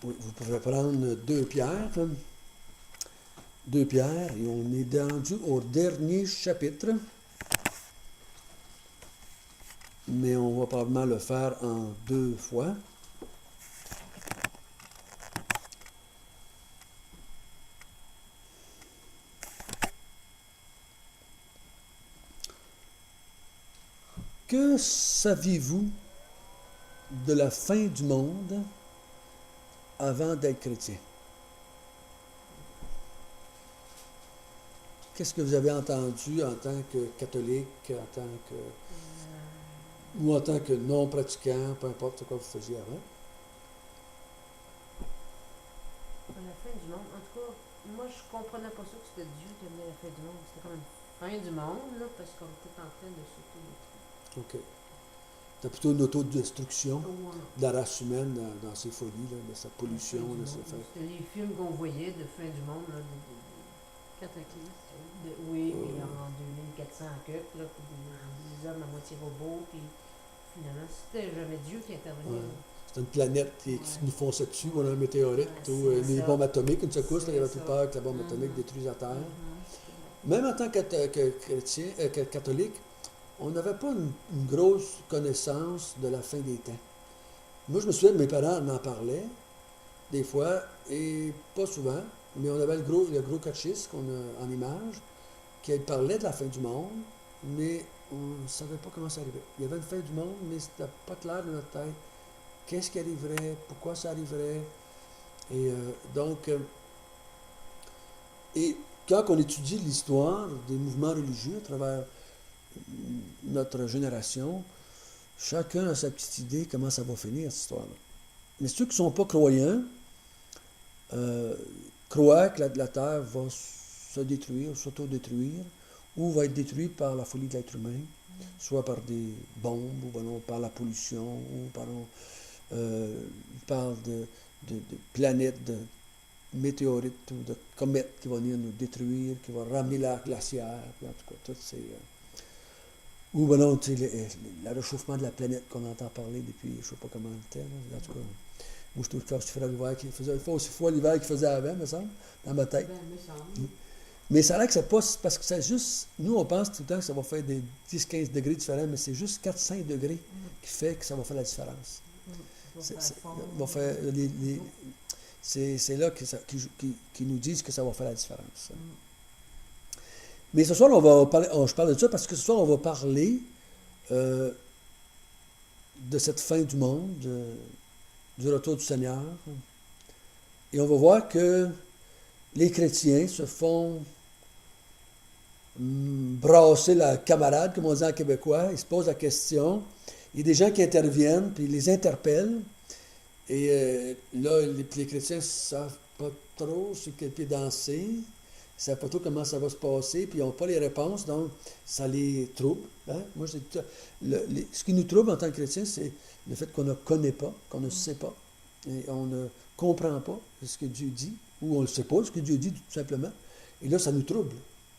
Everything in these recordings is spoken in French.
Oui, vous pouvez prendre 2 Pierre. 2 Pierre, et on est rendu au dernier chapitre. Mais on va probablement le faire en 2 fois. Que saviez-vous de la fin du monde avant d'être chrétien? Qu'est-ce que vous avez entendu en tant que catholique, ou en tant que non-pratiquant, peu importe ce que vous faisiez avant? La fin du monde. En tout cas, moi, je comprenais pas ça que c'était Dieu qui amenait la fin du monde. C'était comme une fin du monde, là, parce qu'on était en train de s'auto-détruire. OK. C'était plutôt une autodestruction Ouais. de la race humaine dans ses folies, là, de sa pollution, de ses faits. C'était les films qu'on voyait de fin du monde, là, Cataclysme. oui, puis en 2400 quelques, là, puis des hommes à moitié robots, puis finalement, c'était jamais Dieu qui intervenait. Ouais. C'était une planète qui nous fonçait dessus, ou un météorite, Ouais, ou c'est des ça. bombes atomiques, une secousse, là, il y avait C'est tout ça. peur que la bombe atomique détruise la Terre. Mhm. Même en tant que chrétien, que catholique, on n'avait pas une grosse connaissance de la fin des temps. Moi, je me souviens, mes parents m'en parlaient, des fois, et pas souvent, mais on avait le gros catéchisme qu'on a en image, qui parlait de la fin du monde, mais on ne savait pas comment ça arrivait. Il y avait une fin du monde, mais c'était pas clair dans notre tête. Qu'est-ce qui arriverait? Pourquoi ça arriverait? Et donc, et quand on étudie l'histoire des mouvements religieux à travers notre génération, chacun a sa petite idée comment ça va finir, cette histoire-là. Mais ceux qui ne sont pas croyants croient que la Terre va se détruire, s'auto-détruire, ou va être détruite par la folie de l'être humain, soit par des bombes, ou par la pollution, ou par de planètes, de météorites ou de comètes qui vont venir nous détruire, qui vont ramener l'ère glaciaire, puis en tout cas, toutes ces... ou tu sais, le réchauffement de la planète qu'on entend parler depuis, je ne sais pas comment le temps, là, en tout cas. Moi, je trouve que c'est l'hiver qui faisait, il faut aussi froid l'hiver qu'il faisait avant, me semble, dans ma tête. Ben, me semble. Mais ça a l'air que c'est pas, parce que c'est juste, nous on pense tout le temps que ça va faire des 10-15 degrés différents, mais c'est juste 4-5 degrés qui fait que ça va faire la différence. Va faire c'est là qu'ils nous disent que ça va faire la différence. Mais ce soir, on va parler, je parle de ça parce que ce soir, on va parler de cette fin du monde, du retour du Seigneur. Et on va voir que les chrétiens se font brasser la camarade, comme on dit en québécois. Ils se posent la question. Il y a des gens qui interviennent, puis ils les interpellent. Et là, les chrétiens ne savent pas trop sur quel pied danser. Ils ne savent pas trop comment ça va se passer, puis ils n'ont pas les réponses, donc ça les trouble. Hein? Moi, ce qui nous trouble en tant que chrétiens, c'est le fait qu'on ne connaît pas, qu'on ne sait pas, et on ne comprend pas ce que Dieu dit, ou on ne sait pas ce que Dieu dit tout simplement. Et là, ça nous trouble.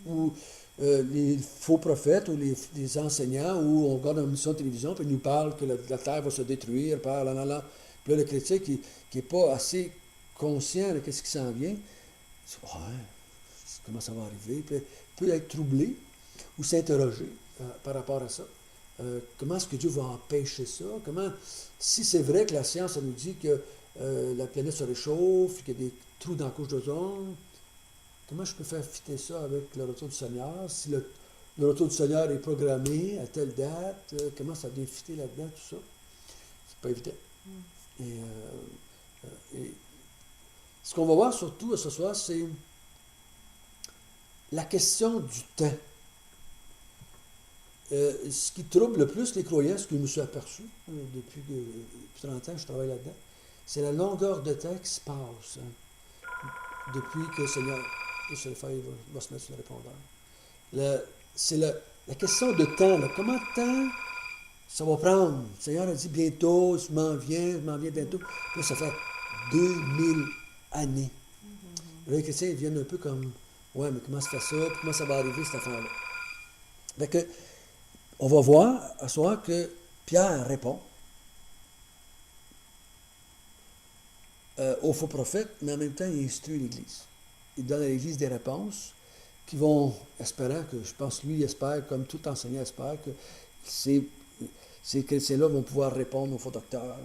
Ou les faux prophètes, ou les enseignants, où on regarde une émission de télévision, puis ils nous parlent que la terre va se détruire, par là. Puis là, le chrétien qui n'est pas assez conscient de ce qui s'en vient, il dit, ouais, comment ça va arriver? Puis, il peut être troublé ou s'interroger par rapport à ça. Comment est-ce que Dieu va empêcher ça? Si c'est vrai que la science elle nous dit que la planète se réchauffe, qu'il y a des trous dans la couche d'ozone, comment je peux faire fitter ça avec le retour du Seigneur? Si le retour du Seigneur est programmé à telle date, comment ça vient fitter là-dedans, tout ça? C'est pas évident. Et ce qu'on va voir surtout ce soir, c'est la question du temps. Ce qui trouble le plus les croyants, ce que je me suis aperçu depuis 30 ans que je travaille là-dedans, c'est la longueur de temps qui se passe depuis que le Seigneur, va se mettre sur le répondeur. C'est la question de temps. Comment de temps ça va prendre? Le Seigneur a dit bientôt, je m'en viens bientôt. Puis là, ça fait 2000 années. Là, les chrétiens viennent un peu comme, ouais, mais comment ça fait ça? Puis comment ça va arriver, cette affaire-là? Fait que, on va voir à ce soir que Pierre répond. aux faux prophètes, mais en même temps, il instruit l'Église. Il donne à l'Église des réponses qui vont, espérant que, je pense, lui espère, comme tout enseignant espère, que ces chrétiens-là vont pouvoir répondre aux faux docteurs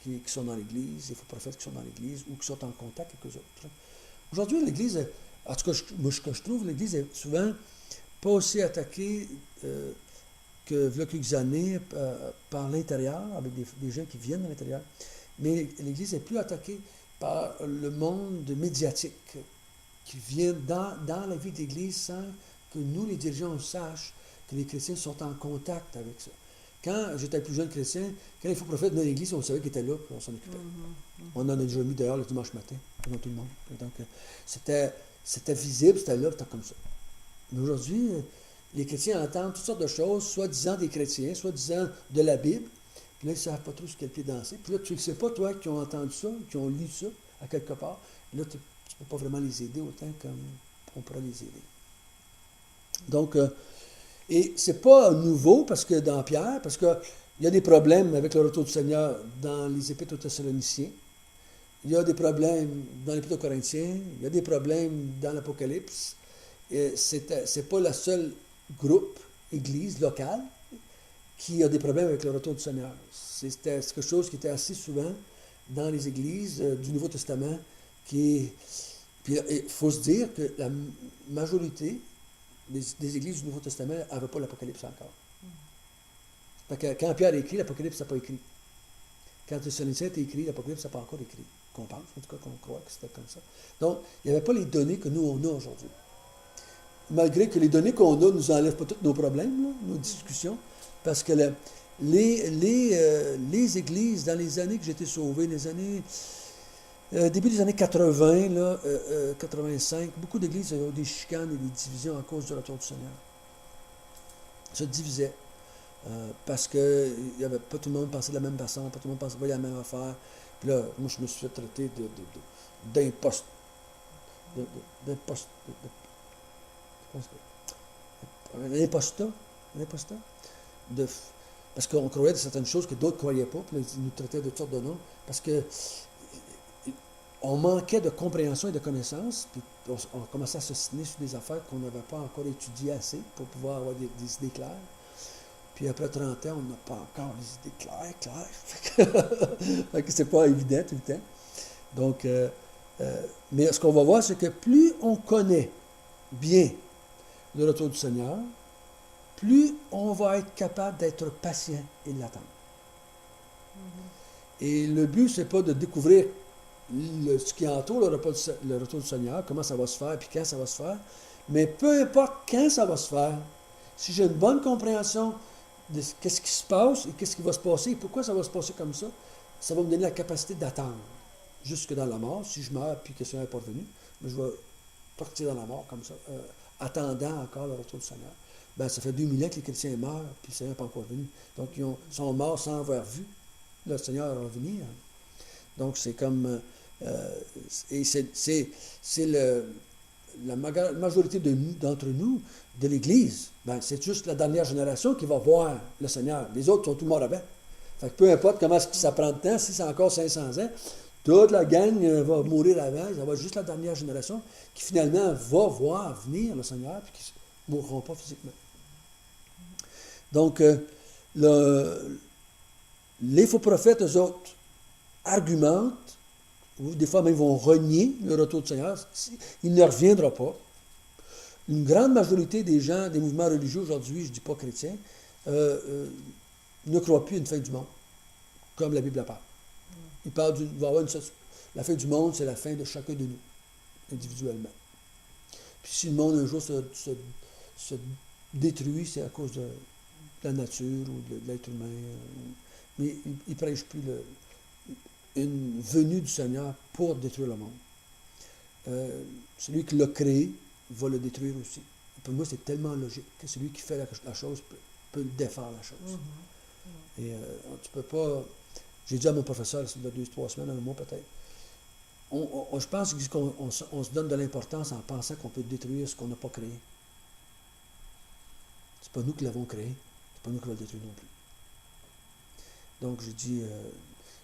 qui sont dans l'Église, les faux prophètes qui sont dans l'Église ou qui sont en contact avec eux autres. Aujourd'hui, l'Église, en tout cas, ce que je trouve, l'Église est souvent pas aussi attaquée que il y a quelques années par l'intérieur, avec des gens qui viennent de l'intérieur. Mais l'Église est plus attaquée par le monde médiatique qui vient dans la vie de l'Église sans que nous, les dirigeants, on sache que les chrétiens sont en contact avec ça. Quand j'étais plus jeune chrétien, quand les faux prophètes venaient dans l'Église, on savait qu'ils étaient là, puis on s'en occupait. On en a déjà mis dehors le dimanche matin, devant tout le monde. Donc, c'était visible, c'était là, c'était comme ça. Mais aujourd'hui, les chrétiens entendent toutes sortes de choses, soit disant des chrétiens, soit disant de la Bible, puis là, ils ne savent pas trop sur quel pied danser. Puis là, tu ne sais pas, toi, qui ont entendu ça, qui ont lu ça, à quelque part. Et là, tu ne peux pas vraiment les aider autant comme on pourrait les aider. Donc, et c'est pas nouveau parce que dans Pierre, parce qu'il y a des problèmes avec le retour du Seigneur dans les Épîtres aux Thessaloniciens, il y a des problèmes dans l'Épître aux Corinthiens, il y a des problèmes dans l'Apocalypse. C'est pas le seul groupe, église locale, qui a des problèmes avec le retour du Seigneur. C'est quelque chose qui était assez souvent dans les églises du Nouveau Testament. Puis il faut se dire que la majorité des églises du Nouveau Testament n'avaient pas l'Apocalypse encore. Fait que quand Pierre a écrit, l'Apocalypse n'a pas écrit. Quand le Thessaloniciens a écrit, l'Apocalypse n'a pas encore écrit. Qu'on pense, en tout cas qu'on croit que c'était comme ça. Donc, il n'y avait pas les données que nous, on a aujourd'hui. Malgré que les données qu'on a ne nous enlèvent pas tous nos problèmes, là, nos discussions, parce que les églises, dans les années que j'ai été sauvé, les années, début des années 80, là, 85, beaucoup d'églises ont des chicanes et des divisions à cause du retour du Seigneur. Se divisaient. Parce que il y avait pas tout le monde pensait de la même façon, pas tout le monde pensait la même affaire. Puis là, moi, je me suis fait traiter d'imposteur. Un imposteur. Parce qu'on croyait de certaines choses que d'autres ne croyaient pas, puis là, ils nous traitaient de toutes sortes de noms, parce que on manquait de compréhension et de connaissance, puis on commençait à se signer sur des affaires qu'on n'avait pas encore étudiées assez pour pouvoir avoir des idées claires. Puis après 30 ans, on n'a pas encore les idées claires. Fait que c'est pas évident tout le temps. Donc, mais ce qu'on va voir, c'est que plus on connaît bien le retour du Seigneur, plus on va être capable d'être patient et de l'attendre. Et le but, c'est pas de découvrir ce qui entoure le retour du Seigneur, comment ça va se faire, puis quand ça va se faire, mais peu importe quand ça va se faire, si j'ai une bonne compréhension de qu'est-ce qui se passe et qu'est-ce qui va se passer et pourquoi ça va se passer comme ça va me donner la capacité d'attendre jusque dans la mort. Si je meurs puis que le Seigneur n'est pas revenu, mais je vais partir dans la mort comme ça, attendant encore le retour du Seigneur. Ben, ça fait 2000 ans que les chrétiens meurent puis le Seigneur n'est pas encore venu. Donc, ils sont morts sans avoir vu le Seigneur revenir. Donc, c'est comme... et c'est la majorité d'entre nous, de l'Église, ben, c'est juste la dernière génération qui va voir le Seigneur. Les autres sont tous morts avant. Fait que peu importe comment ça prend de temps, si c'est encore 500 ans, toute la gang va mourir avant. Ça va être juste la dernière génération qui finalement va voir venir le Seigneur et qui ne mourront pas physiquement. Donc, les faux prophètes, eux autres, argumentent, ou des fois même vont renier le retour du Seigneur. Il ne reviendra pas. Une grande majorité des gens, des mouvements religieux aujourd'hui, je ne dis pas chrétiens, ne croient plus à une fin du monde, comme la Bible la parle. Il parle la fin du monde, c'est la fin de chacun de nous, individuellement. Puis si le monde un jour se détruit, c'est à cause de la nature ou de l'être humain. Mais il ne prêche plus une venue du Seigneur pour détruire le monde. Celui qui l'a créé va le détruire aussi. Pour moi, c'est tellement logique que celui qui fait la chose peut défaire la chose. Et tu peux pas... J'ai dit à mon professeur, il y a 2-3 semaines, un mois peut-être, je pense qu'on se donne de l'importance en pensant qu'on peut détruire ce qu'on n'a pas créé. C'est pas nous qui l'avons créé, c'est pas nous qui va le détruire non plus. Donc j'ai dit,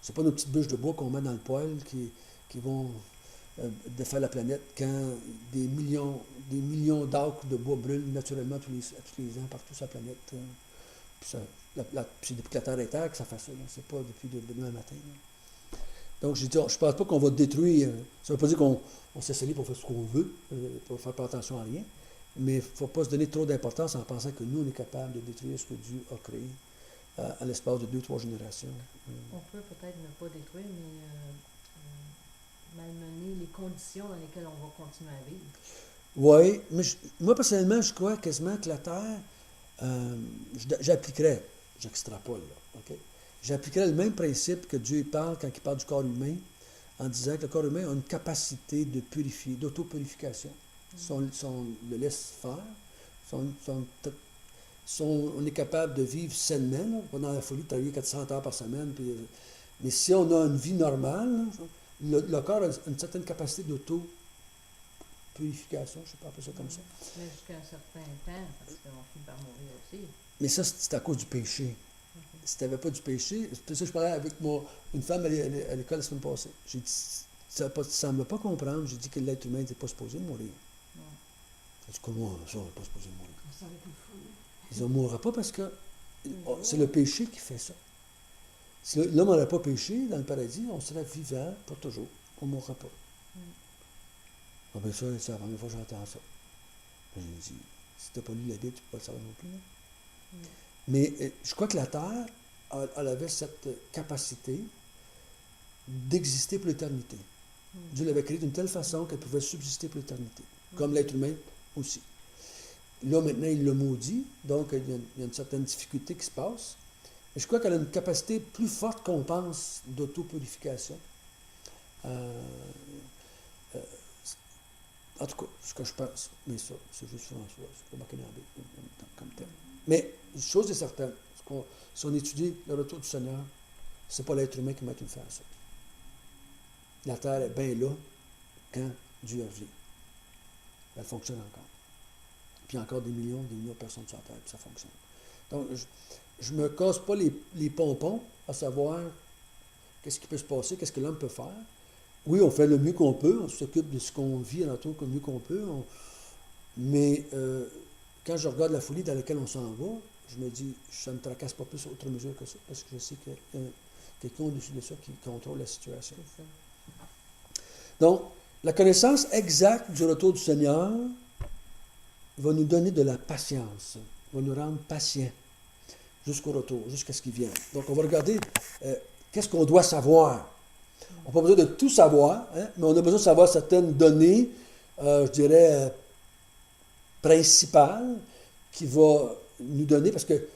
C'est pas nos petites bûches de bois qu'on met dans le poêle qui vont défaire la planète quand des millions d'acres de bois brûlent naturellement tous les ans partout sur la planète. Puis, puis c'est depuis que la Terre est terre que ça fait ça. Là. C'est pas depuis demain matin. Là. Donc, je pense pas qu'on va détruire. Ça veut pas dire qu'on s'essaye pour faire ce qu'on veut, pour faire pas attention à rien. Mais il ne faut pas se donner trop d'importance en pensant que nous, on est capable de détruire ce que Dieu a créé à l'espace de 2-3 générations. On peut peut-être ne pas détruire, mais malmener les conditions dans lesquelles on va continuer à vivre. Oui, mais moi, personnellement, je crois quasiment que la Terre, j'appliquerais, j'extrapole, là, OK? J'appliquerais le même principe que Dieu parle quand il parle du corps humain, en disant que le corps humain a une capacité de purifier, d'auto-purification. Si on le laisse faire, on est capable de vivre sainement, là, pas dans la folie de travailler 400 heures par semaine. Puis, mais si on a une vie normale, là, le corps a une certaine capacité d'auto-purification, je ne sais pas appeler ça comme ça. Mais jusqu'à un certain temps, parce qu'on finit par mourir aussi. Mais ça, c'est à cause du péché. Si tu n'avais pas du péché, c'est ça que je parlais avec une femme à l'école la semaine passée. J'ai dit, ça ne me pas comprendre, j'ai dit que l'être humain n'était pas supposé mourir. Elle dit, comment ça, on n'est pas supposé mourir? Ça aurait été fou. Ils ne mourra pas parce que c'est le péché qui fait ça. Si l'homme n'aurait pas péché dans le paradis, on serait vivant pour toujours. On ne mourra pas. Ah ben ça, c'est la première fois que j'entends ça. J'ai dit, si tu n'as pas lu la Bible, tu ne peux pas le savoir non plus. Mais je crois que la Terre, elle avait cette capacité d'exister pour l'éternité. Dieu l'avait créée d'une telle façon qu'elle pouvait subsister pour l'éternité, comme l'être humain aussi. Là, maintenant, il l'a maudit, donc il y a une certaine difficulté qui se passe. Et je crois qu'elle a une capacité plus forte qu'on pense d'auto-purification. En tout cas, ce que je pense, mais ça, c'est juste François, c'est pas marqué dans la Bible comme tel. Mais une chose est certaine, si on étudie le retour du Seigneur, c'est pas l'être humain qui va une faire ça. La terre est bien là quand Dieu revient. Elle fonctionne encore. Puis il y a encore des millions de personnes sur la terre, puis ça fonctionne. Donc, je ne me casse pas les pompons à savoir qu'est-ce qui peut se passer, qu'est-ce que l'homme peut faire. Oui, on fait le mieux qu'on peut, on s'occupe de ce qu'on vit alentour le mieux qu'on peut, mais quand je regarde la folie dans laquelle on s'en va, je me dis, ça ne me tracasse pas plus outre mesure que ça, parce que je sais qu'il y a quelqu'un au-dessus de ça qui contrôle la situation. Donc, la connaissance exacte du retour du Seigneur va nous donner de la patience, va nous rendre patients jusqu'au retour, jusqu'à ce qu'il vienne. Donc, on va regarder qu'est-ce qu'on doit savoir. On n'a pas besoin de tout savoir, hein, mais on a besoin de savoir certaines données, je dirais, principales, qui vont nous donner, parce que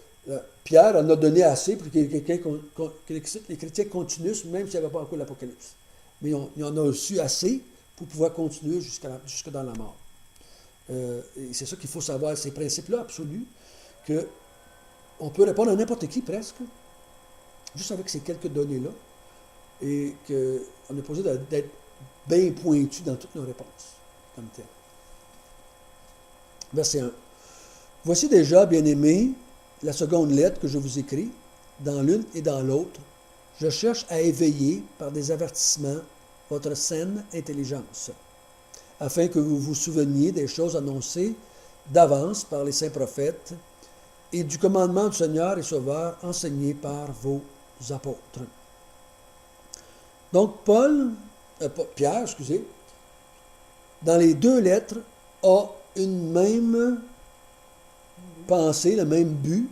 Pierre en a donné assez pour que les chrétiens continuent, même s'il n'y avait pas encore l'Apocalypse. Mais il en a reçu assez pour pouvoir continuer jusque dans la mort. Et c'est ça qu'il faut savoir, ces principes-là absolus, qu'on peut répondre à n'importe qui presque, juste avec ces quelques données-là, et qu'on est posé d'être bien pointu dans toutes nos réponses, comme tel. Verset 1. Voici déjà, bien-aimés, la seconde lettre que je vous écris, dans l'une et dans l'autre. Je cherche à éveiller, par des avertissements, votre saine intelligence, afin que vous vous souveniez des choses annoncées d'avance par les saints prophètes et du commandement du Seigneur et Sauveur enseigné par vos apôtres. Donc, Pierre, dans les deux lettres, a une même pensée, le même but,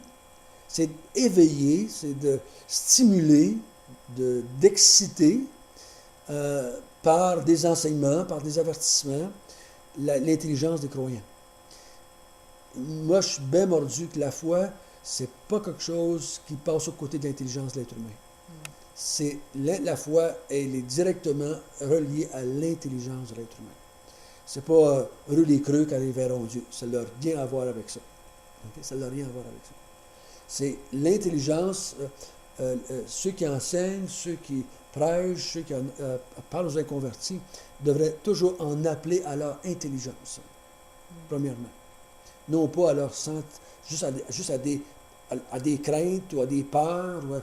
c'est d'éveiller, c'est de stimuler, d'exciter par des enseignements, par des avertissements, l'intelligence des croyants. Moi, je suis bien mordu que la foi, c'est pas quelque chose qui passe aux côtés de l'intelligence de l'être humain. C'est la foi, elle est directement reliée à l'intelligence de l'être humain. C'est pas eux les creux quand ils verront Dieu. Ça n'a rien à voir avec ça. Okay? Ça n'a rien à voir avec ça. C'est l'intelligence, ceux qui enseignent, ceux qui prêchent, ceux qui parlent aux inconvertis, devraient toujours en appeler à leur intelligence, premièrement. Non pas à leur juste à des à des craintes ou à des peurs ou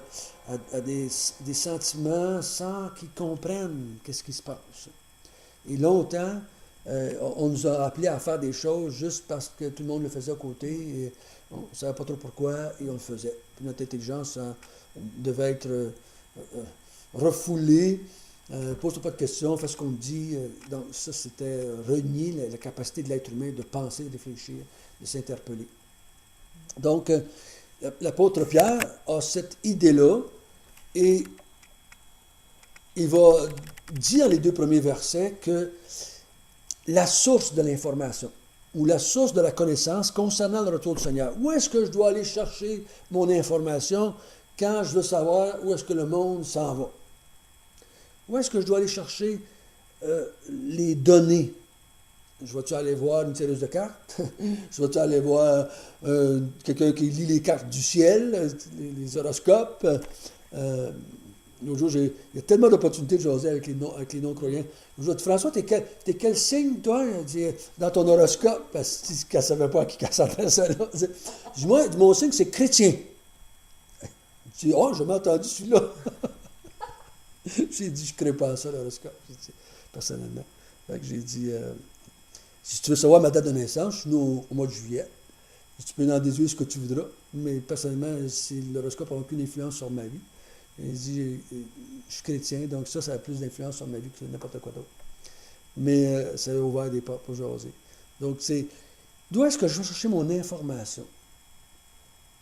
à des sentiments sans qu'ils comprennent qu'est-ce qui se passe. Et longtemps, on nous a appelés à faire des choses juste parce que tout le monde le faisait à côté et on ne savait pas trop pourquoi et on le faisait. Puis notre intelligence devait être refoulée. Pose-toi pas de questions, fais ce qu'on te dit. Donc ça, c'était renier la capacité de l'être humain de penser, de réfléchir, de s'interpeller. Donc, l'apôtre Pierre a cette idée-là et il va dire les 2 premiers versets que la source de l'information ou la source de la connaissance concernant le retour du Seigneur. Où est-ce que je dois aller chercher mon information quand je veux savoir où est-ce que le monde s'en va? Où est-ce que je dois aller chercher les données? Je vais-tu aller voir une tireuse de cartes? Je vais-tu aller voir quelqu'un qui lit les cartes du ciel, les horoscopes? L'autre jour, il y a tellement d'opportunités de jaser avec les non-croyants. L'autre jour, François, t'es quel signe, toi? Il dit, dans ton horoscope, parce qu'elle ne savait pas à qui qu'elle s'adressait là. Dis, moi, mon signe, c'est chrétien. Je dis, oh, je m'ai entendu celui-là. J'ai dit, je ne crée pas à ça, l'horoscope, personnellement. Fait que j'ai dit, si tu veux savoir ma date de naissance, je suis né au mois de juillet. Tu peux en déduire ce que tu voudras, mais personnellement, l'horoscope n'a aucune influence sur ma vie. Il dit, je suis chrétien, donc ça a plus d'influence sur ma vie que n'importe quoi d'autre. Mais ça a ouvert des portes pour jaser. Donc, d'où est-ce que je vais chercher mon information?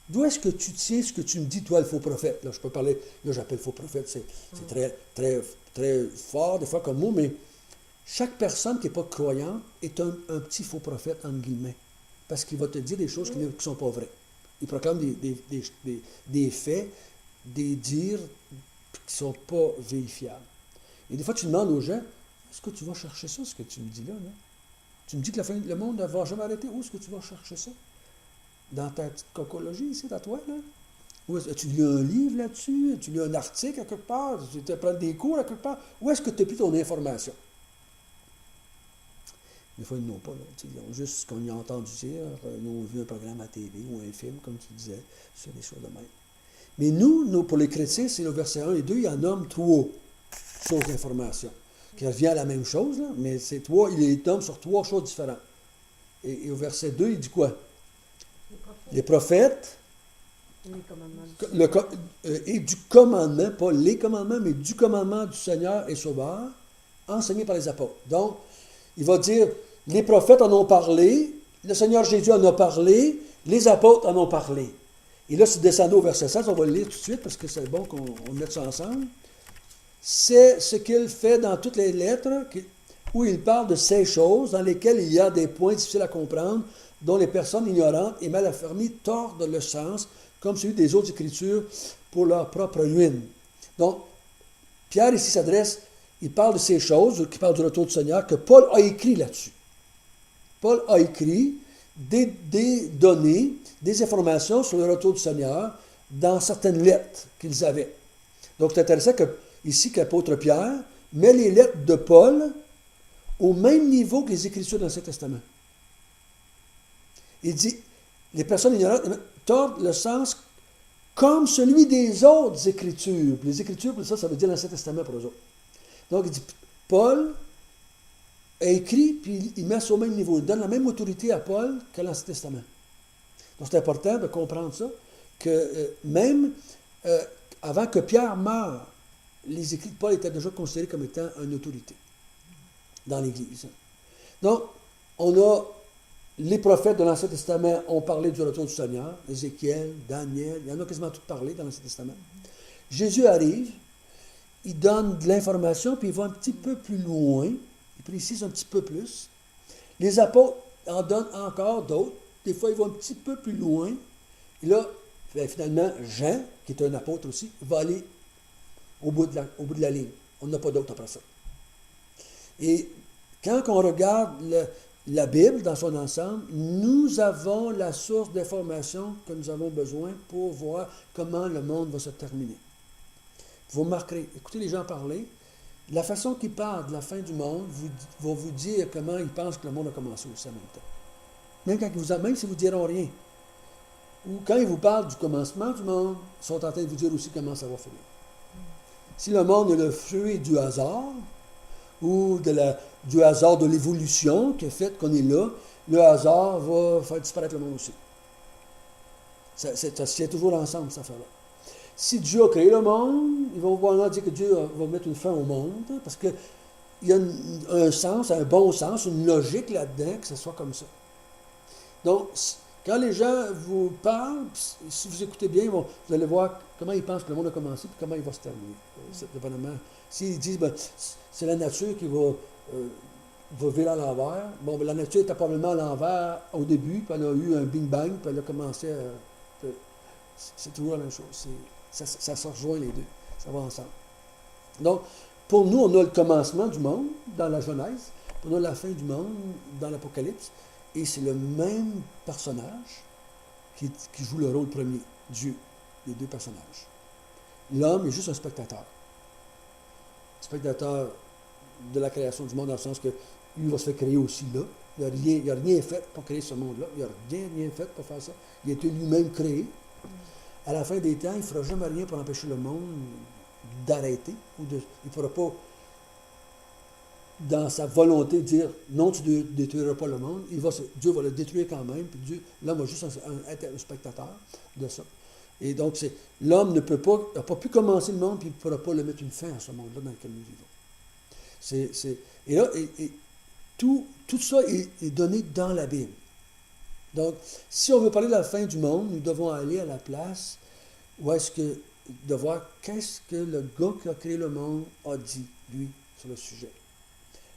D'où est-ce que tu tiens ce que tu me dis, toi, le faux prophète? Là, je peux parler, là, j'appelle faux prophète, c'est très, très, très fort, des fois, comme mot, mais chaque personne qui n'est pas croyante est un petit faux prophète, entre guillemets, parce qu'il va te dire des choses qui ne sont pas vraies. Il proclame des faits, des dires qui ne sont pas vérifiables. Et des fois, tu demandes aux gens, est-ce que tu vas chercher ça, ce que tu me dis là? Tu me dis que le monde ne va jamais arrêter. Où est-ce que tu vas chercher ça? Dans ta petite cocologie ici, à toi, là? Ou as-tu lu un livre là-dessus? As-tu lu un article à quelque part? Tu as pris des cours à quelque part? Où est-ce que tu as pris ton information? Des fois, ils n'ont pas. Là. Ils ont juste ce qu'on a entendu dire. Ils ont vu un programme à TV ou un film, comme tu disais, sur des choses de même. Mais nous, pour les chrétiens, c'est le verset 1 et 2, il en nomme 3 sources d'information, qui revient à la même chose, là, mais c'est 3, il les nomme sur 3 choses différentes. Et au verset 2, il dit quoi? Les prophètes. Les commandements. Et du commandement, pas les commandements, mais du commandement du Seigneur et Sauveur, enseigné par les apôtres. Donc, il va dire, les prophètes en ont parlé, le Seigneur Jésus en a parlé, les apôtres en ont parlé. Et là, si vous descendez au verset 16, on va le lire tout de suite parce que c'est bon qu'on mette ça ensemble. C'est ce qu'il fait dans toutes les lettres où il parle de ces choses dans lesquelles il y a des points difficiles à comprendre, dont les personnes ignorantes et mal affermies tordent le sens, comme celui des autres Écritures, pour leur propre ruine. Donc, Pierre ici s'adresse, il parle de ces choses, qui parlent du retour du Seigneur, que Paul a écrit là-dessus. Paul a écrit des données, des informations sur le retour du Seigneur dans certaines lettres qu'ils avaient. Donc, c'est intéressant ici qu'apôtre Pierre met les lettres de Paul au même niveau que les Écritures dans l'Ancien Testament. Il dit, les personnes ignorantes tordent le sens comme celui des autres Écritures. Les Écritures, pour ça veut dire l'Ancien Testament pour eux autres. Donc, il dit, Paul a écrit, puis il met ça au même niveau. Il donne la même autorité à Paul qu'à l'Ancien Testament. Donc, c'est important de comprendre ça, que même avant que Pierre meure, les écrits de Paul étaient déjà considérés comme étant une autorité dans l'Église. Donc, on a les prophètes de l'Ancien Testament ont parlé du retour du Seigneur, Ézéchiel, Daniel, il y en a quasiment tous parlé dans l'Ancien Testament. Jésus arrive, il donne de l'information, puis il va un petit peu plus loin, il précise un petit peu plus. Les apôtres en donnent encore d'autres, des fois il va un petit peu plus loin. Et là, finalement, Jean, qui est un apôtre aussi, va aller au bout de la ligne. On n'a pas d'autre après ça. Et quand on regarde la Bible dans son ensemble, nous avons la source d'information que nous avons besoin pour voir comment le monde va se terminer. Vous remarquerez, écoutez les gens parler, la façon qu'ils parlent de la fin du monde va vous dire comment ils pensent que le monde a commencé aussi en même temps. Même si vous ne diront rien. Ou quand il vous parle du commencement du monde, ils sont en train de vous dire aussi comment ça va finir. Si le monde est le fruit du hasard, ou du hasard de l'évolution qui fait qu'on est là, le hasard va faire disparaître le monde aussi. Ça se tient toujours ensemble, cette affaire-là. Si Dieu a créé le monde, ils vont voir dire que Dieu va mettre une fin au monde, parce qu'il y a un sens, un bon sens, une logique là-dedans, que ce soit comme ça. Donc, quand les gens vous parlent, si vous écoutez bien, vous allez voir comment ils pensent que le monde a commencé et comment il va se terminer. Dépendamment. S'ils disent que c'est la nature qui va virer à l'envers, bon, ben, la nature était probablement à l'envers au début, puis elle a eu un bing bang, puis elle a commencé à. C'est toujours la même chose. Ça se rejoint les deux. Ça va ensemble. Donc, pour nous, on a le commencement du monde dans la Genèse, puis on a la fin du monde dans l'Apocalypse, et c'est le même personnage qui joue le rôle premier, Dieu, les deux personnages. L'homme est juste un spectateur. Spectateur de la création du monde, dans le sens que lui va se faire créer aussi là. Il n'a rien fait pour créer ce monde-là. Il n'a rien fait pour faire ça. Il a été lui-même créé. À la fin des temps, il ne fera jamais rien pour empêcher le monde d'arrêter. Il ne pourra pas, dans sa volonté, dire non, tu ne détruiras pas le monde. Dieu va le détruire quand même. Puis l'homme va juste être un spectateur de ça. Et donc, l'homme n'a pas pu commencer le monde, puis il ne pourra pas le mettre une fin à ce monde-là dans lequel nous vivons. Et là, tout ça est donné dans la Bible. Donc, si on veut parler de la fin du monde, nous devons aller à la place où est-ce que, de voir qu'est-ce que le gars qui a créé le monde a dit, lui, sur le sujet.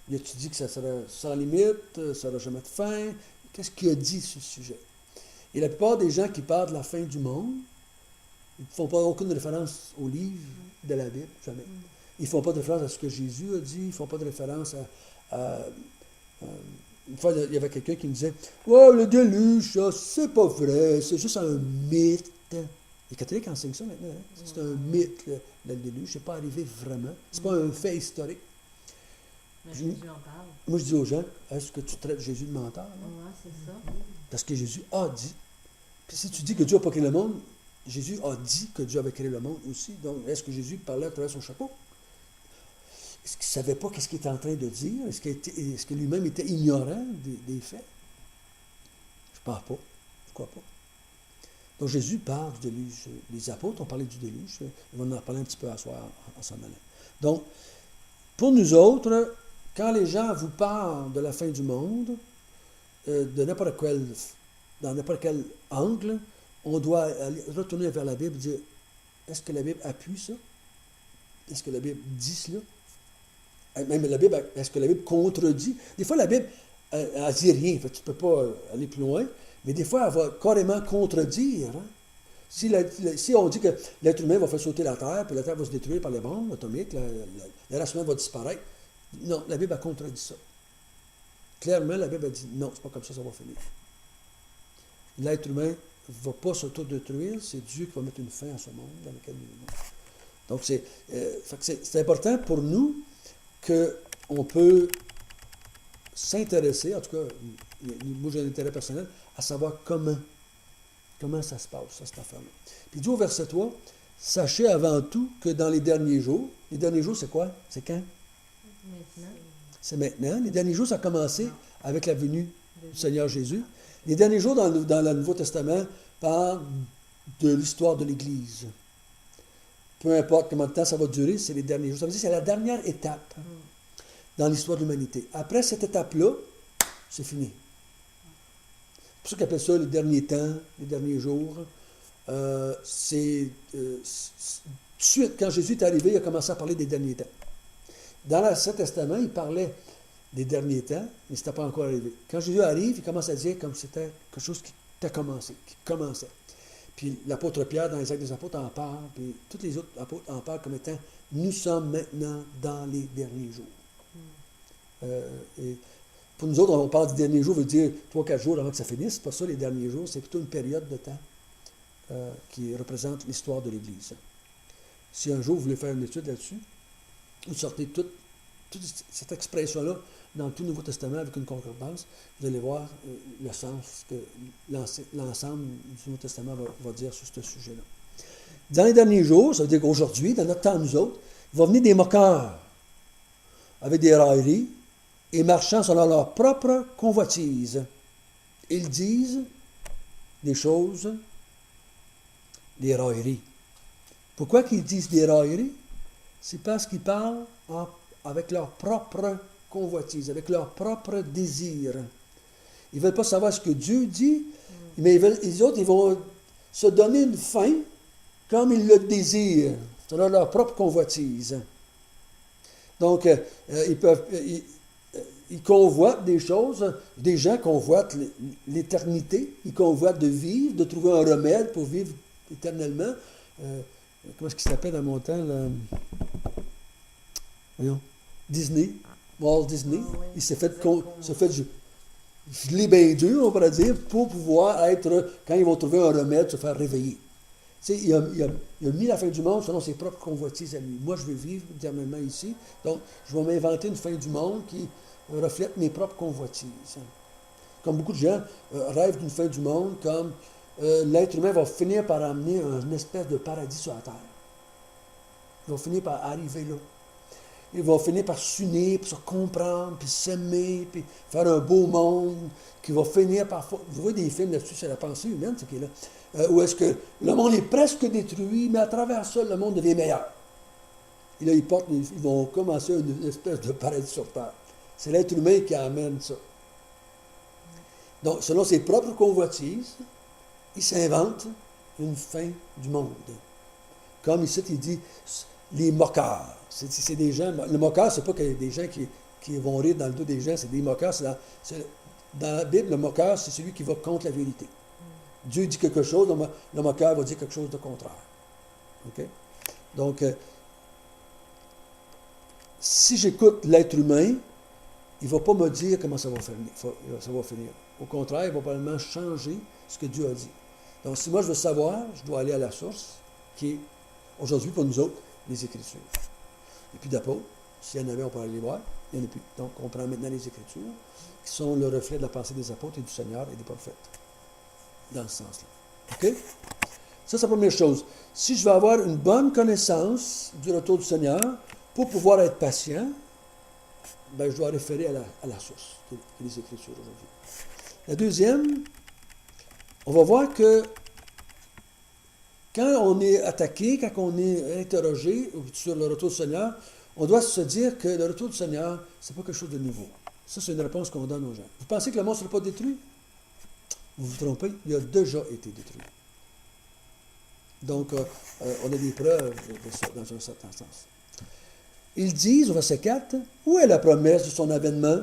Il a-tu dit que ça serait sans limite, ça n'aura jamais de fin? Qu'est-ce qu'il a dit sur ce sujet? Et la plupart des gens qui parlent de la fin du monde, ils ne font pas aucune référence au livre de la Bible, jamais. Ils ne font pas de référence à ce que Jésus a dit, ils ne font pas de référence à une fois, il y avait quelqu'un qui me disait « Oh, le déluge, ça, c'est pas vrai, c'est juste un mythe. » Les catholiques enseignent ça maintenant. Hein? C'est un mythe, le déluge. C'est pas arrivé vraiment. C'est pas un fait historique. Mais Jésus en parle. Moi, je dis aux gens, est-ce que tu traites Jésus de menteur? Oui, c'est ça. Parce que Jésus a dit. Puis si tu dis que Dieu n'a pas créé le monde, Jésus a dit que Dieu avait créé le monde aussi. Donc, est-ce que Jésus parlait à travers son chapeau? Est-ce qu'il ne savait pas ce qu'il était en train de dire? Est-ce que lui-même était ignorant des faits? Je ne pense pas. Je ne crois pas. Donc Jésus parle du déluge. Les apôtres ont parlé du déluge. Ils vont en parler un petit peu à soir en s'en allant. Donc, pour nous autres, quand les gens vous parlent de la fin du monde, dans n'importe quel angle, on doit aller retourner vers la Bible et dire, est-ce que la Bible appuie ça? Est-ce que la Bible dit cela? Même la Bible, est-ce que la Bible contredit? Des fois, la Bible, elle ne dit rien, fait, tu ne peux pas aller plus loin, mais des fois, elle va carrément contredire. Hein? Si on dit que l'être humain va faire sauter la Terre, puis la Terre va se détruire par les bombes atomiques, la race humaine va disparaître, non, la Bible a contredit ça. Clairement, la Bible a dit non, c'est pas comme ça va finir. L'être humain ne va pas s'autodétruire, c'est Dieu qui va mettre une fin à ce monde dans lequel nous vivons. Donc, c'est important pour nous qu'on peut s'intéresser, en tout cas, moi j'ai un intérêt personnel, à savoir comment ça se passe, cette affaire-là. Puis il dit au verset 3, sachez avant tout que dans les derniers jours c'est quoi? C'est quand? Maintenant. C'est maintenant. Les derniers jours, ça a commencé avec la venue du Seigneur Jésus. Les derniers jours dans le Nouveau Testament parlent de l'histoire de l'Église. Peu importe combien de temps ça va durer, c'est les derniers jours. Ça veut dire que c'est la dernière étape dans l'histoire de l'humanité. Après cette étape-là, c'est fini. C'est pour ça qu'ils appellent ça les derniers temps, les derniers jours. Tout de suite, quand Jésus est arrivé, il a commencé à parler des derniers temps. Dans l'Ancien Testament, il parlait des derniers temps, mais ce n'était pas encore arrivé. Quand Jésus arrive, il commence à dire comme si c'était quelque chose qui commençait. Puis l'apôtre Pierre, dans les Actes des Apôtres, en parle, puis tous les autres apôtres en parlent comme étant « Nous sommes maintenant dans les derniers jours ». Et pour nous autres, on parle des derniers jours, veut dire 3-4 jours avant que ça finisse. C'est pas ça, les derniers jours, c'est plutôt une période de temps qui représente l'histoire de l'Église. Si un jour vous voulez faire une étude là-dessus, vous sortez toute cette expression-là dans tout le Nouveau Testament avec une concordance, vous allez voir le sens que l'ensemble du Nouveau Testament va dire sur ce sujet-là. Dans les derniers jours, ça veut dire qu'aujourd'hui, dans notre temps, nous autres, il va venir des moqueurs avec des railleries et marchant selon leur propre convoitise. Ils disent des choses, des railleries. Pourquoi qu'ils disent des railleries? C'est parce qu'ils parlent avec leur propre convoitise, avec leur propre désir. Ils ne veulent pas savoir ce que Dieu dit, mais les autres, ils vont se donner une fin comme ils le désirent, selon leur propre convoitise. Donc, ils convoitent des choses, des gens convoitent l'éternité, ils convoitent de vivre, de trouver un remède pour vivre éternellement. Comment est-ce qu'il s'appelle dans mon temps, là? Voyons, Disney, Walt Disney, Ah oui, il s'est fait geler bien dur, on pourrait dire, pour pouvoir être, quand ils vont trouver un remède, se faire réveiller. Tu sais, il a mis la fin du monde selon ses propres convoitises à lui. Moi, je veux vivre éternellement ici, donc je vais m'inventer une fin du monde qui reflète mes propres convoitises. Comme beaucoup de gens rêvent d'une fin du monde, comme l'être humain va finir par amener une espèce de paradis sur la terre. Il va finir par arriver là. Il va finir par s'unir, puis se comprendre, puis s'aimer, puis faire un beau monde, qui va finir par... Vous voyez des films là-dessus, c'est la pensée humaine, ce qui est là. Où est-ce que le monde est presque détruit, mais à travers ça, le monde devient meilleur. Et là, ils vont commencer une espèce de paradis sur terre. C'est l'être humain qui amène ça. Donc, selon ses propres convoitises, il s'invente une fin du monde. Comme ici, il dit les moqueurs. C'est des gens. Le moqueur, c'est pas que des gens qui vont rire dans le dos des gens, c'est des moqueurs. Dans la Bible, le moqueur, c'est celui qui va contre la vérité. Dieu dit quelque chose, le moqueur va dire quelque chose de contraire. OK? Donc, si j'écoute l'être humain, il ne va pas me dire comment ça va finir. Au contraire, il va probablement changer ce que Dieu a dit. Donc, si moi je veux savoir, je dois aller à la source, qui est aujourd'hui pour nous autres, les Écritures. Et puis d'apôtres, s'il y en avait, on pourrait aller les voir. Il n'y en a plus. Donc, on prend maintenant les Écritures, qui sont le reflet de la pensée des apôtres et du Seigneur et des prophètes. Dans ce sens-là. OK? Ça, c'est la première chose. Si je veux avoir une bonne connaissance du retour du Seigneur, pour pouvoir être patient, ben, je dois référer à la source, qui est les Écritures aujourd'hui. La deuxième, on va voir que quand on est attaqué, quand on est interrogé sur le retour du Seigneur, on doit se dire que le retour du Seigneur, ce n'est pas quelque chose de nouveau. Ça, c'est une réponse qu'on donne aux gens. Vous pensez que le monde ne sera pas détruit? Vous vous trompez, il a déjà été détruit. Donc, on a des preuves de ça, dans un certain sens. Ils disent, au verset 4, où est la promesse de son avènement?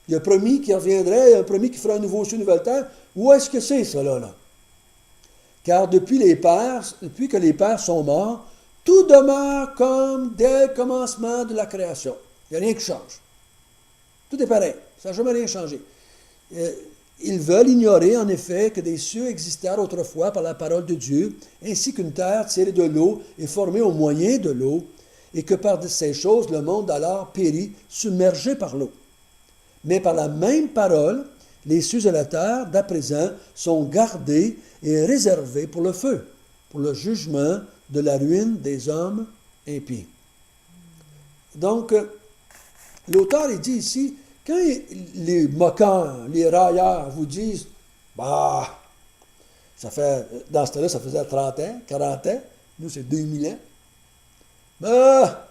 Il a promis qu'il reviendrait, il a promis qu'il ferait un nouveau ciel, une nouvelle terre. Où est-ce que c'est, ça, là? Car depuis que les pères sont morts, tout demeure comme dès le commencement de la création. Il n'y a rien qui change. Tout est pareil. Ça n'a jamais rien changé. Ils veulent ignorer, en effet, que des cieux existèrent autrefois par la parole de Dieu, ainsi qu'une terre tirée de l'eau et formée au moyen de l'eau, et que par ces choses, le monde alors périt, submergé par l'eau. Mais par la même parole, les cieux et la terre, d'à présent, sont gardés et réservés pour le feu, pour le jugement de la ruine des hommes impies. Donc, l'auteur, il dit ici, quand les moqueurs, les railleurs vous disent, bah, ça fait, dans ce temps-là, ça faisait 30 ans, 40 ans, nous, c'est 2000 ans. Bah,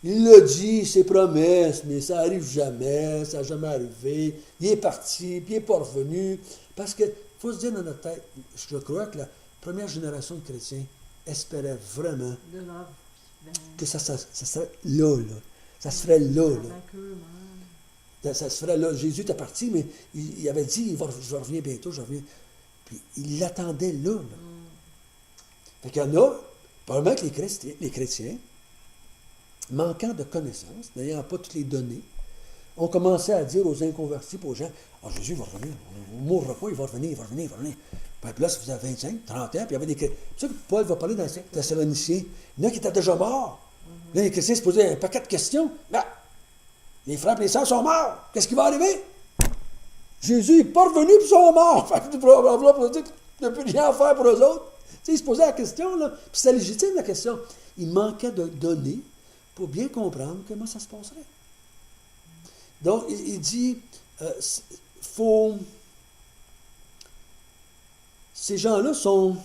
il l'a dit, ses promesses, mais ça n'arrive jamais, ça n'a jamais arrivé. Il est parti, puis il n'est pas revenu. Parce qu'il faut se dire dans notre tête, je crois que la première génération de chrétiens espérait vraiment que ça serait là. Ça se ferait là. Ça se ferait là. Jésus était parti, mais il avait dit, je reviens bientôt, je reviens. Puis il l'attendait là. Fait qu'il y en a, probablement que les chrétiens, manquant de connaissances, n'ayant pas toutes les données, ont commencé à dire aux inconvertis, aux gens, « Ah, Jésus va revenir, on ne mourra pas, il va revenir. » Puis là, ça faisait 25, 30 ans, puis il y avait des chrétiens. C'est ça que Paul va parler dans les Thessaloniciens. Il y en a qui étaient déjà morts. Là, les chrétiens se posaient un paquet de questions. Là, Les frères et les sœurs sont morts. Qu'est-ce qui va arriver? Jésus n'est pas revenu, puis ils sont morts. Fait que blablabla, pour dire qu'il n'y a plus rien à faire pour eux autres. Tu sais, il se posait la question, là. Puis c'était légitime, la question. Il manquait de données pour bien comprendre comment ça se passerait. Donc, il dit, faut... Ces gens-là sont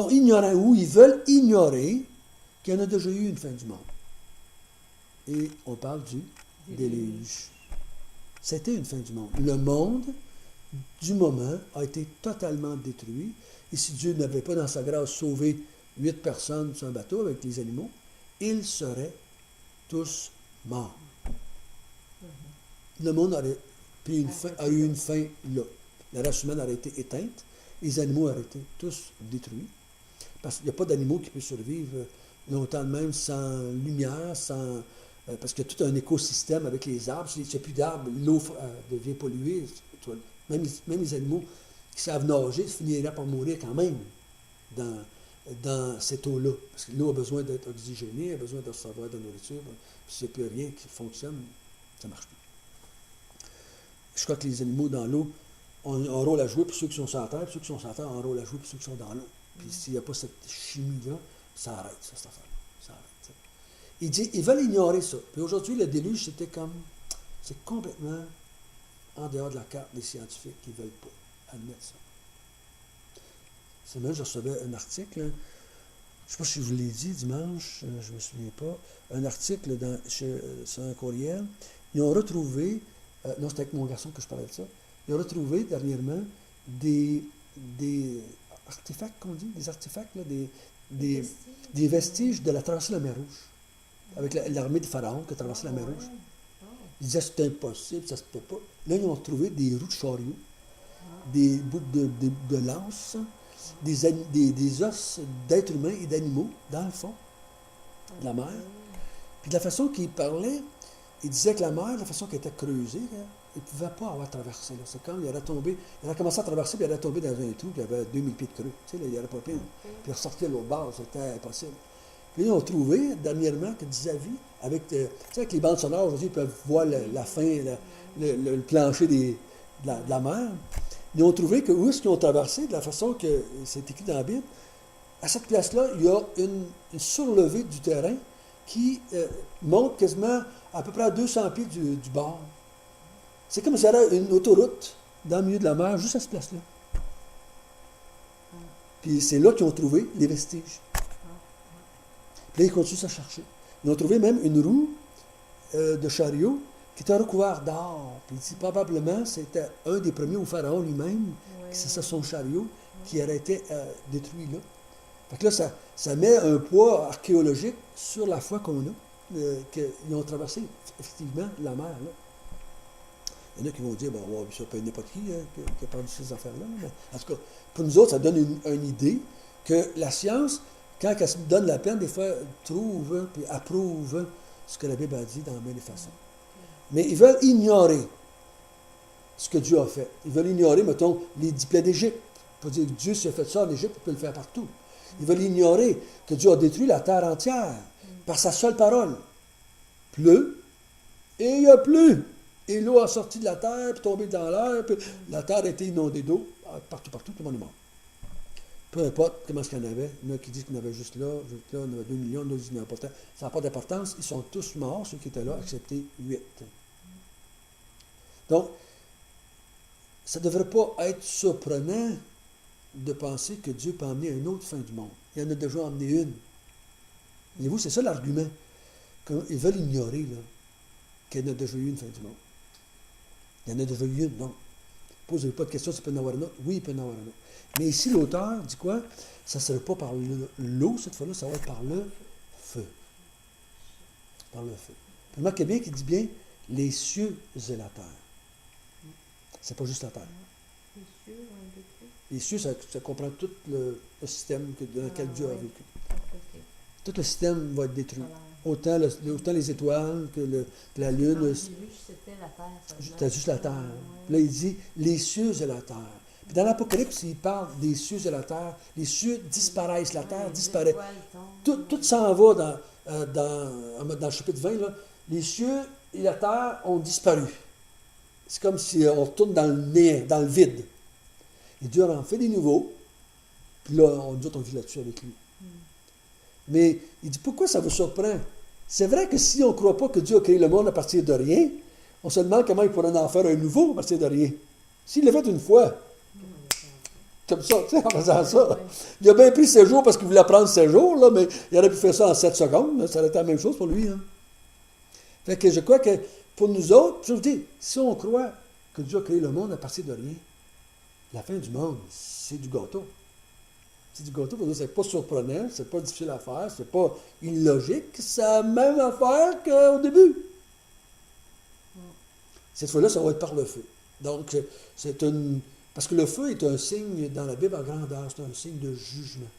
ignorants, ou ils veulent ignorer qu'il y en a déjà eu une fin du monde. Et on parle du déluge. C'était une fin du monde. Le monde, du moment, a été totalement détruit. Et si Dieu n'avait pas, dans sa grâce, sauvé 8 personnes sur un bateau avec les animaux, ils seraient tous morts. Le monde aurait pris a eu une fin là. La race humaine aurait été éteinte. Les animaux auraient été tous détruits. Parce qu'il n'y a pas d'animaux qui peuvent survivre longtemps de même sans lumière, sans... parce qu'il y a tout un écosystème avec les arbres. S'il n'y a plus d'arbres, l'eau devient polluée. Même les animaux qui savent nager finiraient par mourir quand même dans cette eau-là. Parce que l'eau a besoin d'être oxygénée, a besoin de recevoir de la nourriture. Puis s'il n'y a plus rien qui fonctionne, ça ne marche plus. Je crois que les animaux dans l'eau ont un rôle à jouer pour ceux qui sont sur la terre, puis ceux qui sont sur la terre ont un rôle à jouer pour ceux qui sont dans l'eau. Puis s'il n'y a pas cette chimie-là, ça arrête, cette affaire-là. Ça arrête. Ça. Il dit, ils veulent ignorer ça. Puis aujourd'hui, le déluge, c'est complètement en dehors de la carte des scientifiques qui ne veulent pas admettre ça. C'est même, je recevais un article, hein, je ne sais pas si je vous l'ai dit dimanche, je ne me souviens pas, un article sur un courriel. Ils ont retrouvé, non, c'était avec mon garçon que je parlais de ça, ils ont retrouvé dernièrement des artefacts, qu'on dit, des artefacts, là, des vestiges de la traversée de la mer Rouge, avec l'armée de Pharaon qui a traversé la mer Rouge. Ils disaient que c'était impossible, ça ne se peut pas. Là, ils ont trouvé des roues de chariot, des bouts de lance, des os d'êtres humains et d'animaux dans le fond de la mer. Puis de la façon qu'il parlait, il disait que la mer, la façon qu'elle était creusée, là, il ne pouvait pas avoir traversé. Là. C'est comme il aurait commencé à traverser, puis il aurait tombé dans un trou qui avait 2000 pieds de creux. Tu sais, là, il n'aurait pas pu. Puis il ressortait à l'autre bord, c'était impossible. Puis ils ont trouvé, dernièrement, que Xavier, avec les bandes sonores, aujourd'hui, ils peuvent voir la fin, le plancher de la mer. Ils ont trouvé que où est-ce qu'ils ont traversé, de la façon que c'est écrit dans la Bible, à cette place-là, il y a une surlevée du terrain qui monte quasiment à peu près à 200 pieds du bord. C'est comme si il y avait une autoroute dans le milieu de la mer, juste à cette place-là. Puis c'est là qu'ils ont trouvé les vestiges. Puis là, ils continuent à chercher. Ils ont trouvé même une roue de chariot qui était recouverte d'or. Puis probablement, c'était un des premiers, au pharaon lui-même, c'est son chariot, qui aurait été détruit là. Fait que là, ça met un poids archéologique sur la foi qu'on a, qu'ils ont traversé effectivement la mer là. Il y en a qui vont dire, bon, ça peut être n'importe qui qui a parlé de ces affaires-là. Mais en tout cas, pour nous autres, ça donne une idée que la science, quand elle se donne la peine, des fois, trouve puis approuve ce que la Bible a dit dans bien des façons. Mais ils veulent ignorer ce que Dieu a fait. Ils veulent ignorer, mettons, les 10 plaies d'Égypte. Pour dire que Dieu, s'il a fait ça en Égypte, il peut le faire partout. Ils veulent ignorer que Dieu a détruit la terre entière par sa seule parole. Pleut, et il n'y a plus. Et l'eau a sorti de la terre, puis tombé dans l'air, puis la terre a été inondée d'eau. Partout, tout le monde est mort. Peu importe comment est-ce qu'il y en avait. Il y en a qui disent qu'il y en avait juste là, il y en avait 2 millions, d'autres disent qu'il n'y en avait pas tant. Ça n'a pas d'importance. Ils sont tous morts, ceux qui étaient là, excepté 8. Donc, ça ne devrait pas être surprenant de penser que Dieu peut emmener une autre fin du monde. Il en a déjà emmené une. Voyez-vous, c'est ça l'argument. Ils veulent ignorer là, qu'il y en a déjà eu une fin du monde. Il y en a déjà eu une, non. Posez-vous pas de questions, s'il peut y en avoir une autre. Oui, il peut y en avoir une autre. Mais ici, l'auteur dit quoi? Ça ne serait pas par l'eau, cette fois-là, ça va être par le feu. Par le feu. Remarquez bien qu'il dit bien les cieux et la terre. C'est pas juste la terre. Les cieux, ça comprend tout le système dans lequel Dieu a vécu. Tout le système va être détruit. Autant les étoiles que la lune. C'était la terre. C'était juste la terre. Là, il dit les cieux et la terre. Puis dans l'Apocalypse, il parle des cieux et la terre. Les cieux disparaissent, la terre disparaît. Tout s'en va dans le chapitre 20, là, les cieux et la terre ont disparu. C'est comme si on retourne dans le néant, dans le vide. Et Dieu en fait des nouveaux. Puis là, nous autres, on vit là-dessus avec lui. Mais il dit, pourquoi ça vous surprend? C'est vrai que si on ne croit pas que Dieu a créé le monde à partir de rien, on se demande comment il pourrait en faire un nouveau à partir de rien. S'il l'a fait une fois, comme ça, tu sais, en faisant ça. Il a bien pris 7 jours parce qu'il voulait prendre 7 jours, là, mais il aurait pu faire ça en 7 secondes. Là, ça aurait été la même chose pour lui. Hein. Fait que je crois que pour nous autres, je vous dis, si on croit que Dieu a créé le monde à partir de rien, la fin du monde, c'est du gâteau. C'est du gâteau, parce que c'est pas surprenant, c'est pas difficile à faire, c'est pas illogique, c'est la même affaire qu'au début. Cette fois-là, ça va être par le feu. Donc, c'est une... Parce que le feu est un signe, dans la Bible, en grandeur, c'est un signe de jugement.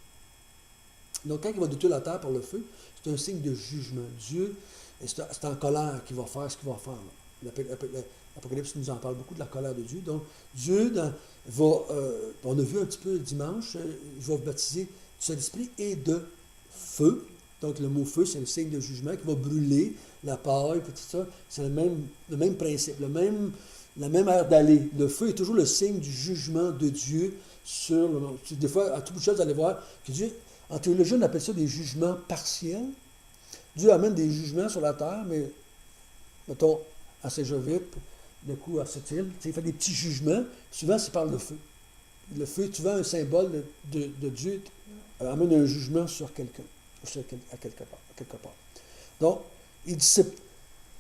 Donc, quand il va détruire la terre par le feu, c'est un signe de jugement. Dieu, c'est en colère qu'il va faire ce qu'il va faire. L'Apocalypse nous en parle beaucoup de la colère de Dieu. Donc, Dieu on a vu un petit peu dimanche, il va baptiser du Saint-Esprit et de feu. Donc, le mot feu, c'est le signe de jugement qui va brûler la paille, et tout ça. C'est le même principe, la même aire d'aller. Le feu est toujours le signe du jugement de Dieu sur le monde. Des fois, à tout bout de choses, vous allez voir que Dieu, en théologie, on appelle ça des jugements partiels. Dieu amène des jugements sur la terre, mais, mettons, à Saint-Jovite, d'un coup à cette île, il fait des petits jugements. Souvent, c'est par le feu. Le feu est souvent un symbole de Dieu, amène un jugement sur quelqu'un, à quelque part. Donc, il dit,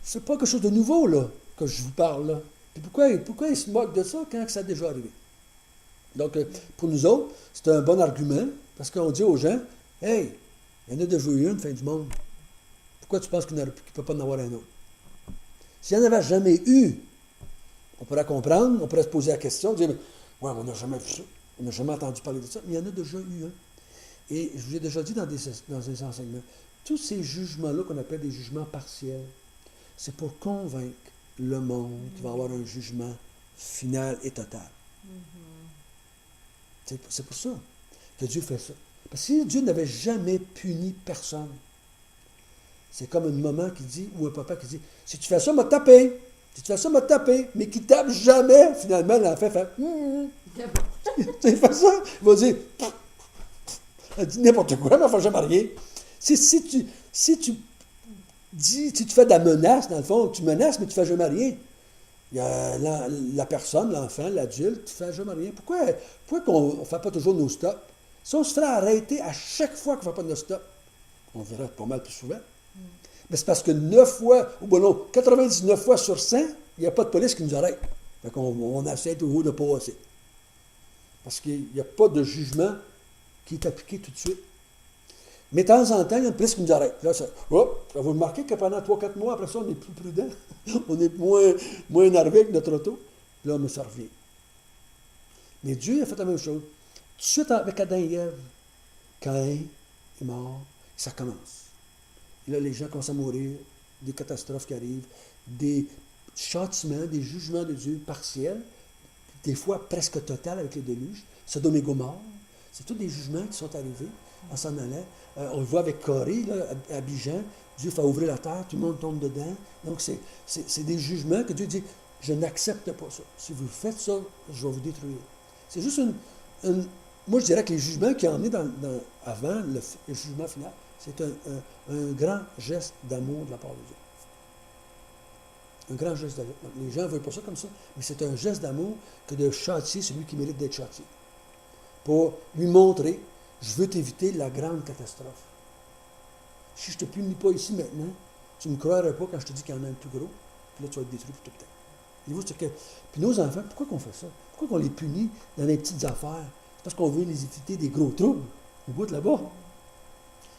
c'est pas quelque chose de nouveau, là, que je vous parle, là. Puis pourquoi il se moque de ça quand ça a déjà arrivé? Donc, pour nous autres, c'est un bon argument, parce qu'on dit aux gens, « Hey, il y en a déjà eu une, fin du monde. Pourquoi tu penses qu'il ne peut pas en avoir un autre? » S'il n'y en avait jamais eu, on pourrait comprendre, on pourrait se poser la question, dire, « Ouais, on n'a jamais vu ça, on n'a jamais entendu parler de ça. » Mais il y en a déjà eu un. Et je vous l'ai déjà dit dans des enseignements, tous ces jugements-là qu'on appelle des jugements partiels, c'est pour convaincre le monde qu'il va avoir un jugement final et total. C'est pour ça que Dieu fait ça. Parce que si Dieu n'avait jamais puni personne, c'est comme une maman qui dit, ou un papa qui dit, si tu fais ça, m'a tapé. Si tu fais ça, m'a tapé. Mais qui tape jamais, finalement, l'enfant fait, tu fais ça, il va dire, elle dit n'importe quoi, mais elle ne fait jamais rien. Si tu fais de la menace, dans le fond, tu menaces, mais tu ne fais jamais rien. Il y a la personne, l'enfant, l'adulte, tu ne fais jamais rien. Pourquoi qu'on ne fait pas toujours nos stops? Si on se ferait arrêter à chaque fois qu'on ne fait pas nos stops, on verrait pas mal plus souvent. Mais c'est parce que 9 fois, ou bon non, 99 fois sur 100, il n'y a pas de police qui nous arrête. Fait qu'on essaie toujours de passer. Parce qu'il n'y a pas de jugement qui est appliqué tout de suite. Mais de temps en temps, il y a une police qui nous arrête. Là, ça va vous remarquer que pendant 3-4 mois, après ça, on est plus prudent. On est moins énervé avec notre auto. Là, mais ça revient. Mais Dieu a fait la même chose. Tout de suite avec Adam et Ève, Caïn est mort, ça commence. Et là, les gens commencent à mourir, des catastrophes qui arrivent, des châtiments, des jugements de Dieu partiels, des fois presque total avec les déluges. Sodome et Gomorrhe, c'est tous des jugements qui sont arrivés en s'en allant. On le voit avec Corée, là, à Abidjan. Dieu fait ouvrir la terre, tout le monde tombe dedans. Donc, c'est des jugements que Dieu dit, je n'accepte pas ça. Si vous faites ça, je vais vous détruire. C'est juste moi, je dirais que les jugements qui ont emmené avant le jugement final, c'est un grand geste d'amour de la part de Dieu. Un grand geste d'amour. Les gens ne voient pas ça comme ça, mais c'est un geste d'amour que de châtier celui qui mérite d'être châtié. Pour lui montrer, je veux t'éviter la grande catastrophe. Si je ne te punis pas ici maintenant, tu ne me croirais pas quand je te dis qu'il y en a un plus gros, puis là tu vas être détruit pour tout le temps. Et vous, puis nos enfants, pourquoi qu'on fait ça? Pourquoi qu'on les punit dans les petites affaires? C'est parce qu'on veut les éviter des gros troubles au bout de là-bas.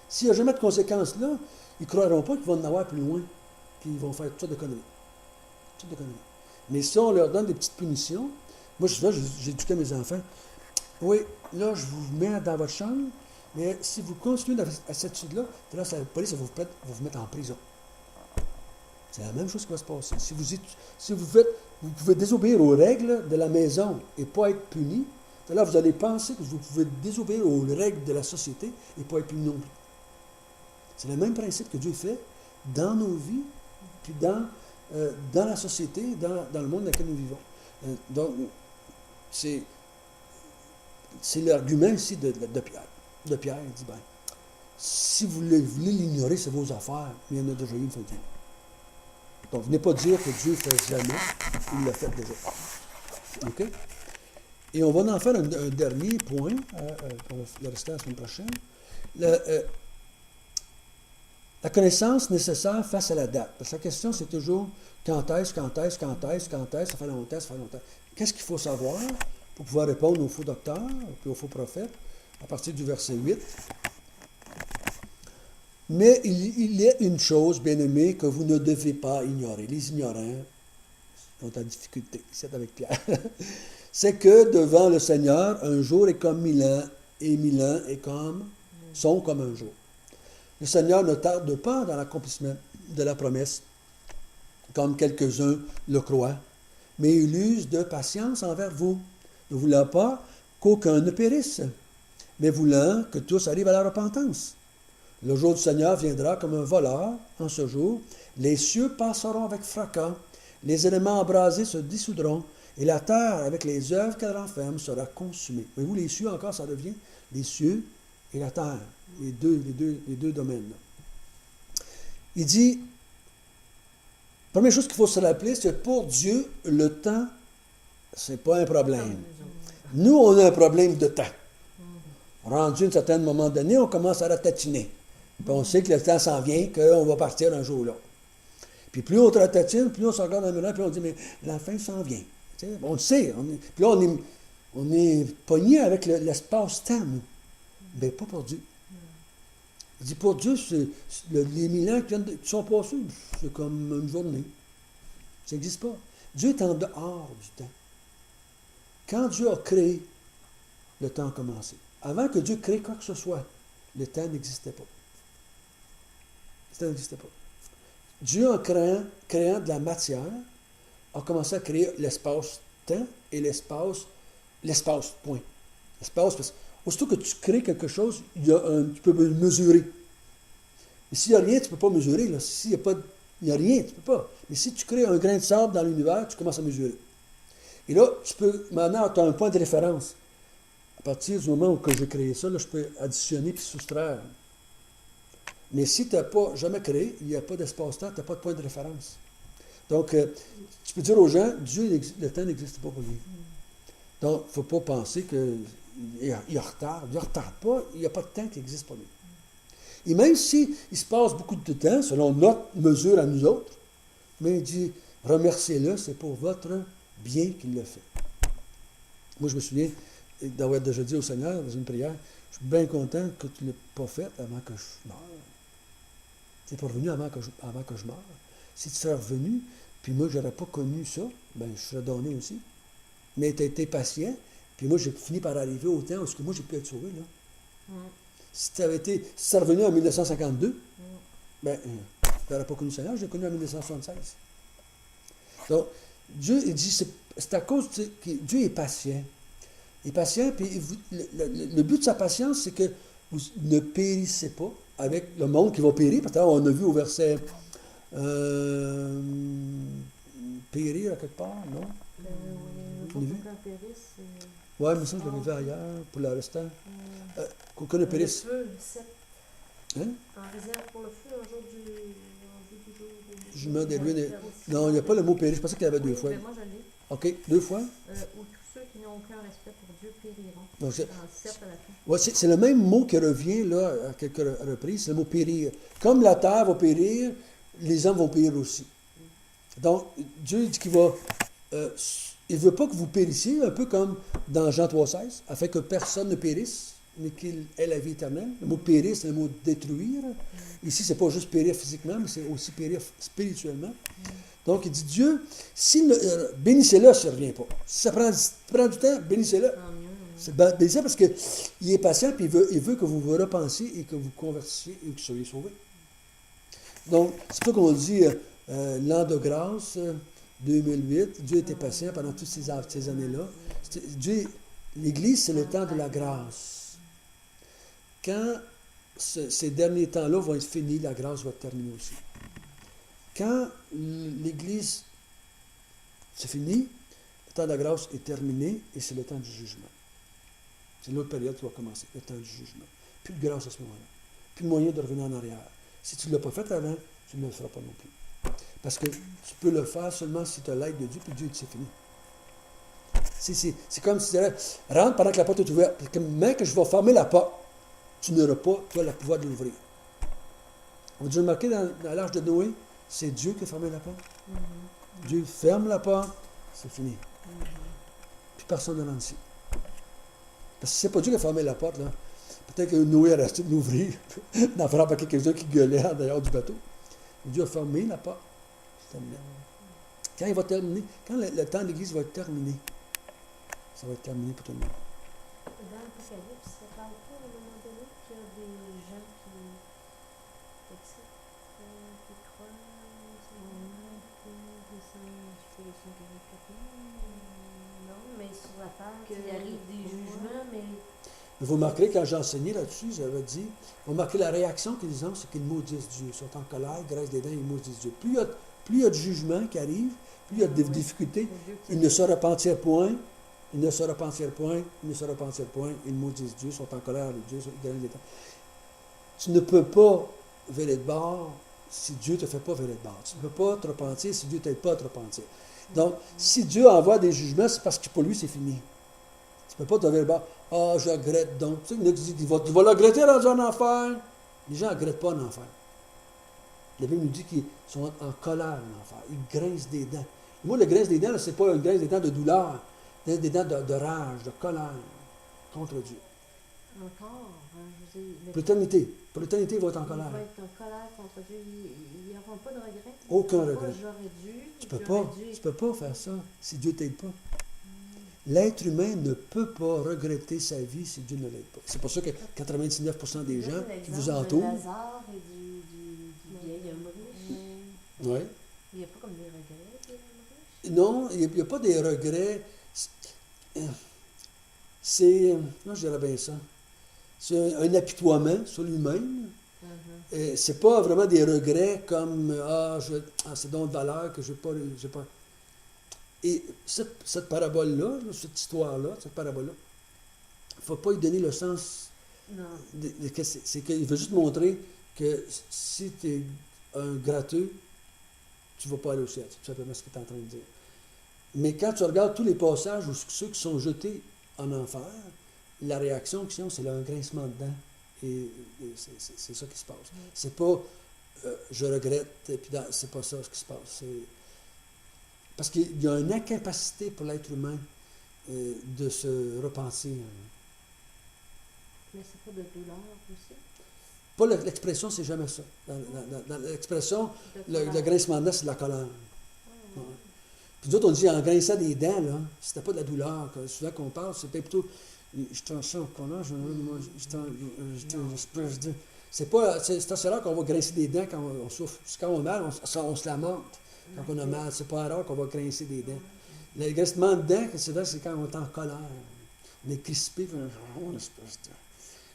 S'il n'y a jamais de conséquences là, ils ne croiront pas qu'ils vont en avoir plus loin, puis ils vont faire toutes sortes de conneries. Toutes de conneries. Mais si on leur donne des petites punitions, moi souvent j'ai éduqué mes enfants, oui, là je vous mets dans votre chambre, mais si vous continuez dans cette attitude-là, la police va vous mettre en prison. C'est la même chose qui va se passer. Si vous pouvez désobéir aux règles de la maison et pas être puni, là vous allez penser que vous pouvez désobéir aux règles de la société et pas être puni non plus. C'est le même principe que Dieu fait dans nos vies, puis dans la société, dans le monde dans lequel nous vivons. Donc, c'est l'argument ici de Pierre. De Pierre, il dit, si vous voulez l'ignorer, c'est vos affaires, mais il y en a déjà eu une fois. Donc, venez pas dire que Dieu ne fait jamais, il l'a fait déjà. OK? Et on va en faire un dernier point, pour le rester la semaine prochaine. La connaissance nécessaire face à la date. Parce que la question, c'est toujours quand est-ce, ça fait longtemps. Qu'est-ce qu'il faut savoir pour pouvoir répondre aux faux docteurs et aux faux prophètes à partir du verset 8. Mais il y a une chose, bien-aimés, que vous ne devez pas ignorer. Les ignorants ont la difficulté, c'est avec Pierre. C'est que devant le Seigneur, un jour est comme 1000 ans, et 1000 ans sont comme un jour. Le Seigneur ne tarde pas dans l'accomplissement de la promesse, comme quelques-uns le croient, mais il use de patience envers vous, ne voulant pas qu'aucun ne périsse, mais voulant que tous arrivent à la repentance. Le jour du Seigneur viendra comme un voleur. En ce jour, les cieux passeront avec fracas, les éléments embrasés se dissoudront, et la terre, avec les œuvres qu'elle renferme, sera consumée. Voyez-vous, les cieux encore, ça revient, les cieux et la terre, les deux domaines. Il dit, première chose qu'il faut se rappeler, c'est que pour Dieu, le temps, c'est pas un problème. Nous, on a un problème de temps. Rendu à un certain moment donné, on commence à ratatiner. Puis on sait que le temps s'en vient, qu'on va partir un jour là. Puis plus on ratatine, plus on se regarde dans le miroir, puis on dit, mais la fin s'en vient. Tu sais, on le sait. Puis là, on est pogné avec l'espace-temps, nous. Mais pas pour Dieu. Il dit, pour Dieu, les 1000 ans qui sont passés, c'est comme une journée. Ça n'existe pas. Dieu est en dehors du temps. Quand Dieu a créé, le temps a commencé. Avant que Dieu crée quoi que ce soit, le temps n'existait pas. Le temps n'existait pas. Dieu, en créant de la matière, a commencé à créer l'espace-temps et l'espace, point. L'espace, parce que aussitôt que tu crées quelque chose, tu peux mesurer. Mais s'il n'y a rien, tu ne peux pas mesurer. Là. S'il n'y a rien, tu ne peux pas. Mais si tu crées un grain de sable dans l'univers, tu commences à mesurer. Et là, maintenant, tu as un point de référence. À partir du moment où j'ai créé ça, là, je peux additionner puis soustraire. Mais si tu n'as pas jamais créé, il n'y a pas d'espace-temps, tu n'as pas de point de référence. Donc, tu peux dire aux gens, Dieu, le temps n'existe pas pour lui. Donc, il ne faut pas penser qu'il retarde. Il ne retarde pas, il n'y a pas de temps qui existe pour lui. Et même s'il se passe beaucoup de temps, selon notre mesure à nous autres, mais il dit, remerciez-le, c'est pour votre bien qu'il le fait. Moi, je me souviens d'avoir déjà dit au Seigneur, dans une prière, je suis bien content que tu ne l'aies pas fait avant que je meure. Tu n'es pas revenu avant que je meure. Si tu serais revenu, puis moi, je n'aurais pas connu ça, bien, je serais donné aussi. Mais tu as été patient, puis moi, j'ai fini par arriver au temps où moi, j'ai pu être sauvé, là. Si tu serais revenu en 1952, bien, tu n'aurais pas connu le Seigneur, je l'ai connu en 1976. Donc, Dieu, il dit, c'est à cause que Dieu est patient. Il est patient, puis le but de sa patience, c'est que vous ne périssez pas avec le monde qui va périr. Parce que là, on a vu au verset périr à quelque part, non? Oui, Oui, mais ça, je l'avais vu ailleurs, pour le restant. Qu'on connaît périsse. Le feu, le 7. Hein? En réserve pour le feu, un jour du jour. Jugement des ruines. Non, il n'y a pas le mot périr. Je pensais qu'il y avait deux fois. Mais moi, je l'ai. OK, 2 fois? Ou tous ceux qui n'ont aucun respect pour Dieu périront. Donc, En 7 à la fin. ouais, c'est le même mot qui revient là à quelques reprises, c'est le mot périr. Comme la terre va périr, les hommes vont périr aussi. Donc, Dieu dit qu'il va... il ne veut pas que vous périssiez, un peu comme dans Jean 3,16, afin que personne ne périsse, mais qu'il ait la vie éternelle. Le mot périr, c'est le mot détruire. Ici, ce n'est pas juste périr physiquement, mais c'est aussi périr spirituellement. Donc, il dit, Dieu, bénissez-le s'il ne revient pas. Si ça prend du temps, bénissez-le. Bénissez-le parce qu'il est patient et il veut que vous vous repensiez et que vous convertissiez et que vous soyez sauvés. Donc, c'est pour ça qu'on dit l'an de grâce 2008, Dieu était patient pendant toutes ces années-là. L'Église, c'est le temps de la grâce. Quand ces derniers temps-là vont être finis, la grâce va être terminée aussi. Quand l'Église, c'est fini, le temps de la grâce est terminé et c'est le temps du jugement. C'est l'autre période qui va commencer, le temps du jugement. Plus de grâce à ce moment-là. Plus de moyen de revenir en arrière. Si tu ne l'as pas fait avant, tu ne le feras pas non plus. Parce que tu peux le faire seulement si tu as l'aide de Dieu, puis Dieu, c'est fini. C'est comme si tu dirais, rentre pendant que la porte est ouverte. Parce que même que je vais fermer la porte, tu n'auras pas, toi, le pouvoir de l'ouvrir. On a déjà remarqué dans l'âge de Noé, c'est Dieu qui a fermé la porte. Dieu ferme la porte, c'est fini. Puis personne ne rentre ici. Parce que c'est pas Dieu qui a fermé la porte, là. Peut-être que Noé a resté de l'ouvrir, d'en faire pas quelques-uns qui gueulaient en dehors du bateau. Dieu a fermé la porte. C'est terminé. Quand il va terminer, quand le temps de l'Église va être terminé, ça va être terminé pour tout le monde. Dans l'Apocalypse, ça parle pas à un moment donné qu'il y a des gens qui acceptent, qui croient, non, mais sur la terre, qu'il arrive des jugements, mais Vous remarquerez, quand j'ai enseigné là-dessus, j'avais dit, vous remarquez la réaction qu'ils ont, c'est qu'ils maudissent Dieu. Ils sont en colère, ils graissent des dents, ils maudissent Dieu. Plus il y a de jugements qui arrivent, plus il y a de difficultés, ils ne se repentirent point, ils ne se repentirent point, ils ne se repentirent point, ils maudissent Dieu, sont en colère avec Dieu, ils graissent des dents. Tu ne peux pas virer de bord si Dieu ne te fait pas virer de bord. Tu ne peux pas te repentir si Dieu ne t'aide pas à te repentir. Donc, si Dieu envoie des jugements, c'est parce que pour lui, c'est fini. Tu ne peux pas te virer de bord. Ah, je regrette donc. Tu sais, il y en a qui disent, tu vas le regretter rendu en enfer. Les gens ne regrettent pas en enfer. La Bible nous dit qu'ils sont en colère en enfer. Ils grincent des dents. Et moi, le grince des dents, ce n'est pas une grince des dents de douleur. C'est des dents de rage, de colère contre Dieu. encore, je veux dire, Pour l'éternité. Pour l'éternité, il va être en il colère. va être en colère contre Dieu. Ils n'auront pas de regret. Aucun Ils diront pas, regret. J'aurais dû. Tu peux j'aurais pas. dû. Tu peux pas faire ça si Dieu ne t'aide pas. L'être humain ne peut pas regretter sa vie si Dieu ne l'aide pas. C'est pour ça que 99% des gens qui vous entourent, Lazare et du vieil homme riche. oui. Il n'y a pas comme des regrets, des hommes riches. Non, il n'y a pas des regrets. C'est, moi je dirais bien ça, c'est un apitoiement sur lui-même. C'est pas vraiment des regrets comme c'est donc de valeur que je n'ai pas. Et cette parabole-là, cette histoire-là, cette parabole-là, il ne faut pas lui donner le sens. Non. C'est qu'il veut juste montrer que si tu es un gratteux, tu ne vas pas aller au ciel. C'est tout simplement ce qu'il est en train de dire. Mais quand tu regardes tous les passages où ceux qui sont jetés en enfer, la réaction qu'ils ont, c'est là, un grincement de dents. Et c'est ça qui se passe. C'est pas je regrette, et puis c'est pas ça ce qui se passe. Parce qu'il y a une incapacité pour l'être humain de se repentir. Mais c'est pas de douleur aussi. Pas l'expression, c'est jamais ça. Dans l'expression, le grincement de dents, c'est de la colère. Ouais. Puis d'autres, on dit en grinçant des dents, là, c'était pas de la douleur. Souvent qu'on parle, c'est plutôt je t'en sens en colère, c'est assez rare qu'on va grincer des dents quand on souffre. Quand on a mal, on se lamente. Quand on a mal, c'est pas rare qu'on va grincer des dents. Le grincement de dents, c'est quand on est en colère. On est crispé.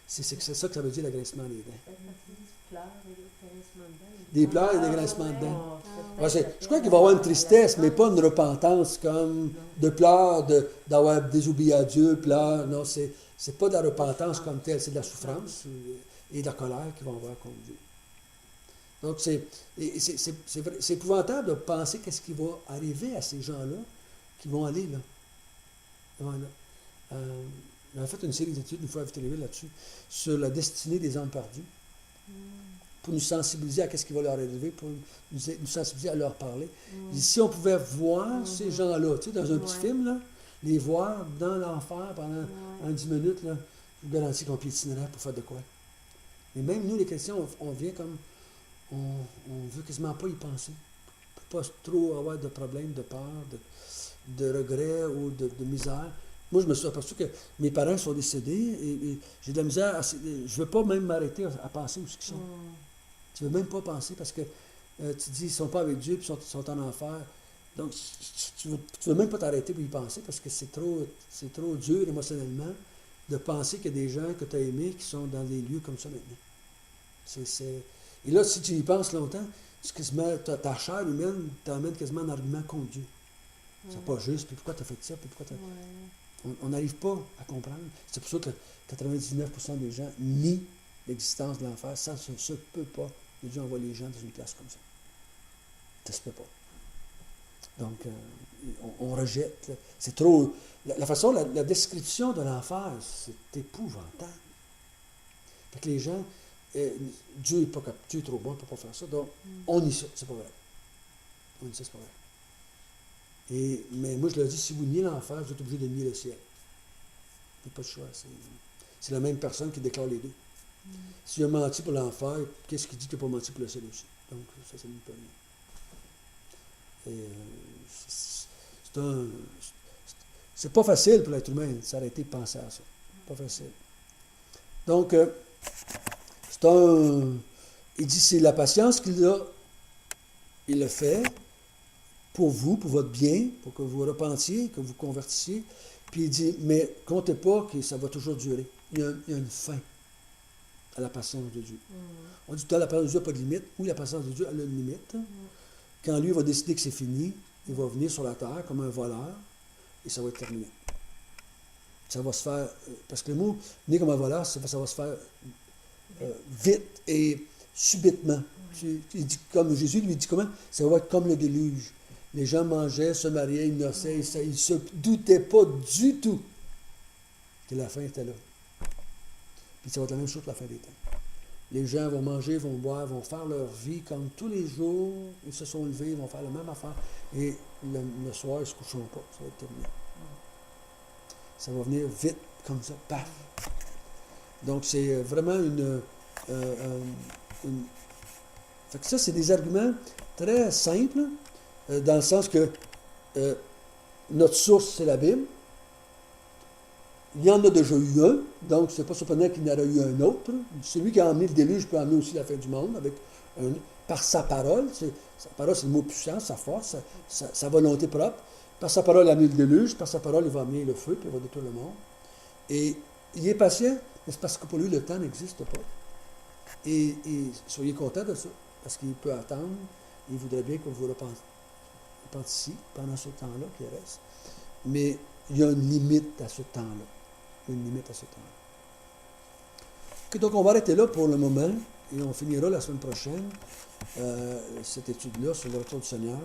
C'est ça que ça veut dire, le grincement des dents. Des pleurs et des grincements de dents. Je crois qu'il va y avoir une tristesse, mais pas une repentance comme de pleurs, d'avoir désobéi à Dieu, pleurs. Non, c'est pas de la repentance comme telle, c'est de la souffrance et de la colère qu'ils vont avoir contre Dieu. Donc, c'est épouvantable de penser qu'est-ce qui va arriver à ces gens-là qui vont aller là. Voilà. On a fait une série d'études, une fois à Téléville là-dessus, sur la destinée des âmes perdues, pour nous sensibiliser à ce qui va leur arriver, pour nous sensibiliser à leur parler. Si on pouvait voir ces gens-là, tu sais, dans un petit film, là, les voir dans l'enfer pendant 10 minutes, là, je vous garantis qu'on piétinerait pour faire de quoi. Mais même nous, les chrétiens, on vient comme... On veut quasiment pas y penser. Pour pas trop avoir de problèmes, de peur, de regrets ou de misère. Moi, je me suis aperçu que mes parents sont décédés et j'ai de la misère. Je ne veux pas même m'arrêter à penser où ils sont. Tu ne veux même pas penser parce que tu dis, ils ne sont pas avec Dieu et ils sont en enfer. Donc, tu ne veux même pas t'arrêter pour y penser parce que c'est trop dur émotionnellement de penser qu'il y a des gens que tu as aimés qui sont dans des lieux comme ça maintenant. Et là, si tu y penses longtemps, c'est quasiment, ta chair humaine t'amène quasiment un argument contre Dieu. C'est pas juste, puis pourquoi tu as fait ça, puis pourquoi tu On n'arrive pas à comprendre. C'est pour ça que 99% des gens nient l'existence de l'enfer. Ça ne se peut pas que Dieu envoie les gens dans une place comme ça. Ça ne se peut pas. Donc, on rejette. C'est trop... La façon, la description de l'enfer, c'est épouvantable. Fait que les gens... Dieu est trop bon, on ne peut pas faire ça. Donc, on nie ça. C'est pas vrai. On nie ça, c'est pas vrai. Mais moi, je leur dis, si vous niez l'enfer, vous êtes obligé de nier le ciel. Il n'y a pas de choix. C'est la même personne qui déclare les deux. S'il a menti pour l'enfer, qu'est-ce qu'il dit qu'il n'a pas menti pour le ciel aussi? Donc, ça ne peut rien. Et c'est pas facile pour l'être humain de s'arrêter de penser à ça. Pas facile. Donc, il dit, c'est la patience qu'il a. Il le fait pour vous, pour votre bien, pour que vous repentiez, que vous convertissiez. Puis il dit, mais comptez pas que ça va toujours durer. Il y a une fin à la patience de Dieu. On dit tout à l'heure, la patience de Dieu n'a pas de limite. Oui, la patience de Dieu, elle a une limite. Quand lui va décider que c'est fini, il va venir sur la terre comme un voleur et ça va être terminé. Ça va se faire, parce que le mot venir comme un voleur, ça va se faire vite et subitement. Il dit, comme Jésus lui dit comment? Ça va être comme le déluge. Les gens mangeaient, se mariaient, ils noçaient, ils ne se doutaient pas du tout que la fin était là. Puis ça va être la même chose pour la fin des temps. Les gens vont manger, vont boire, vont faire leur vie comme tous les jours. Ils se sont levés, ils vont faire la même affaire. Et le soir, ils ne se coucheront pas. Ça va être terminé. Ça va venir vite, comme ça, paf. Donc, c'est vraiment Fait que ça, c'est des arguments très simples, dans le sens que notre source, c'est la Bible. Il y en a déjà eu un, donc c'est pas surprenant qu'il y en aurait eu un autre. Celui qui a emmené le déluge peut emmener aussi la fin du monde par sa parole. Sa parole, c'est le mot puissant, sa force, sa volonté propre. Par sa parole, il a amené le déluge. Par sa parole, il va amener le feu, puis il va détruire le monde. Et il est patient, mais c'est parce que pour lui, le temps n'existe pas. Et soyez contents de ça, parce qu'il peut attendre. Il voudrait bien que vous repentissiez pendant ce temps-là qui reste. Mais il y a une limite à ce temps-là. Une limite à ce temps-là. Okay, donc, on va arrêter là pour le moment et on finira la semaine prochaine cette étude-là sur le retour du Seigneur.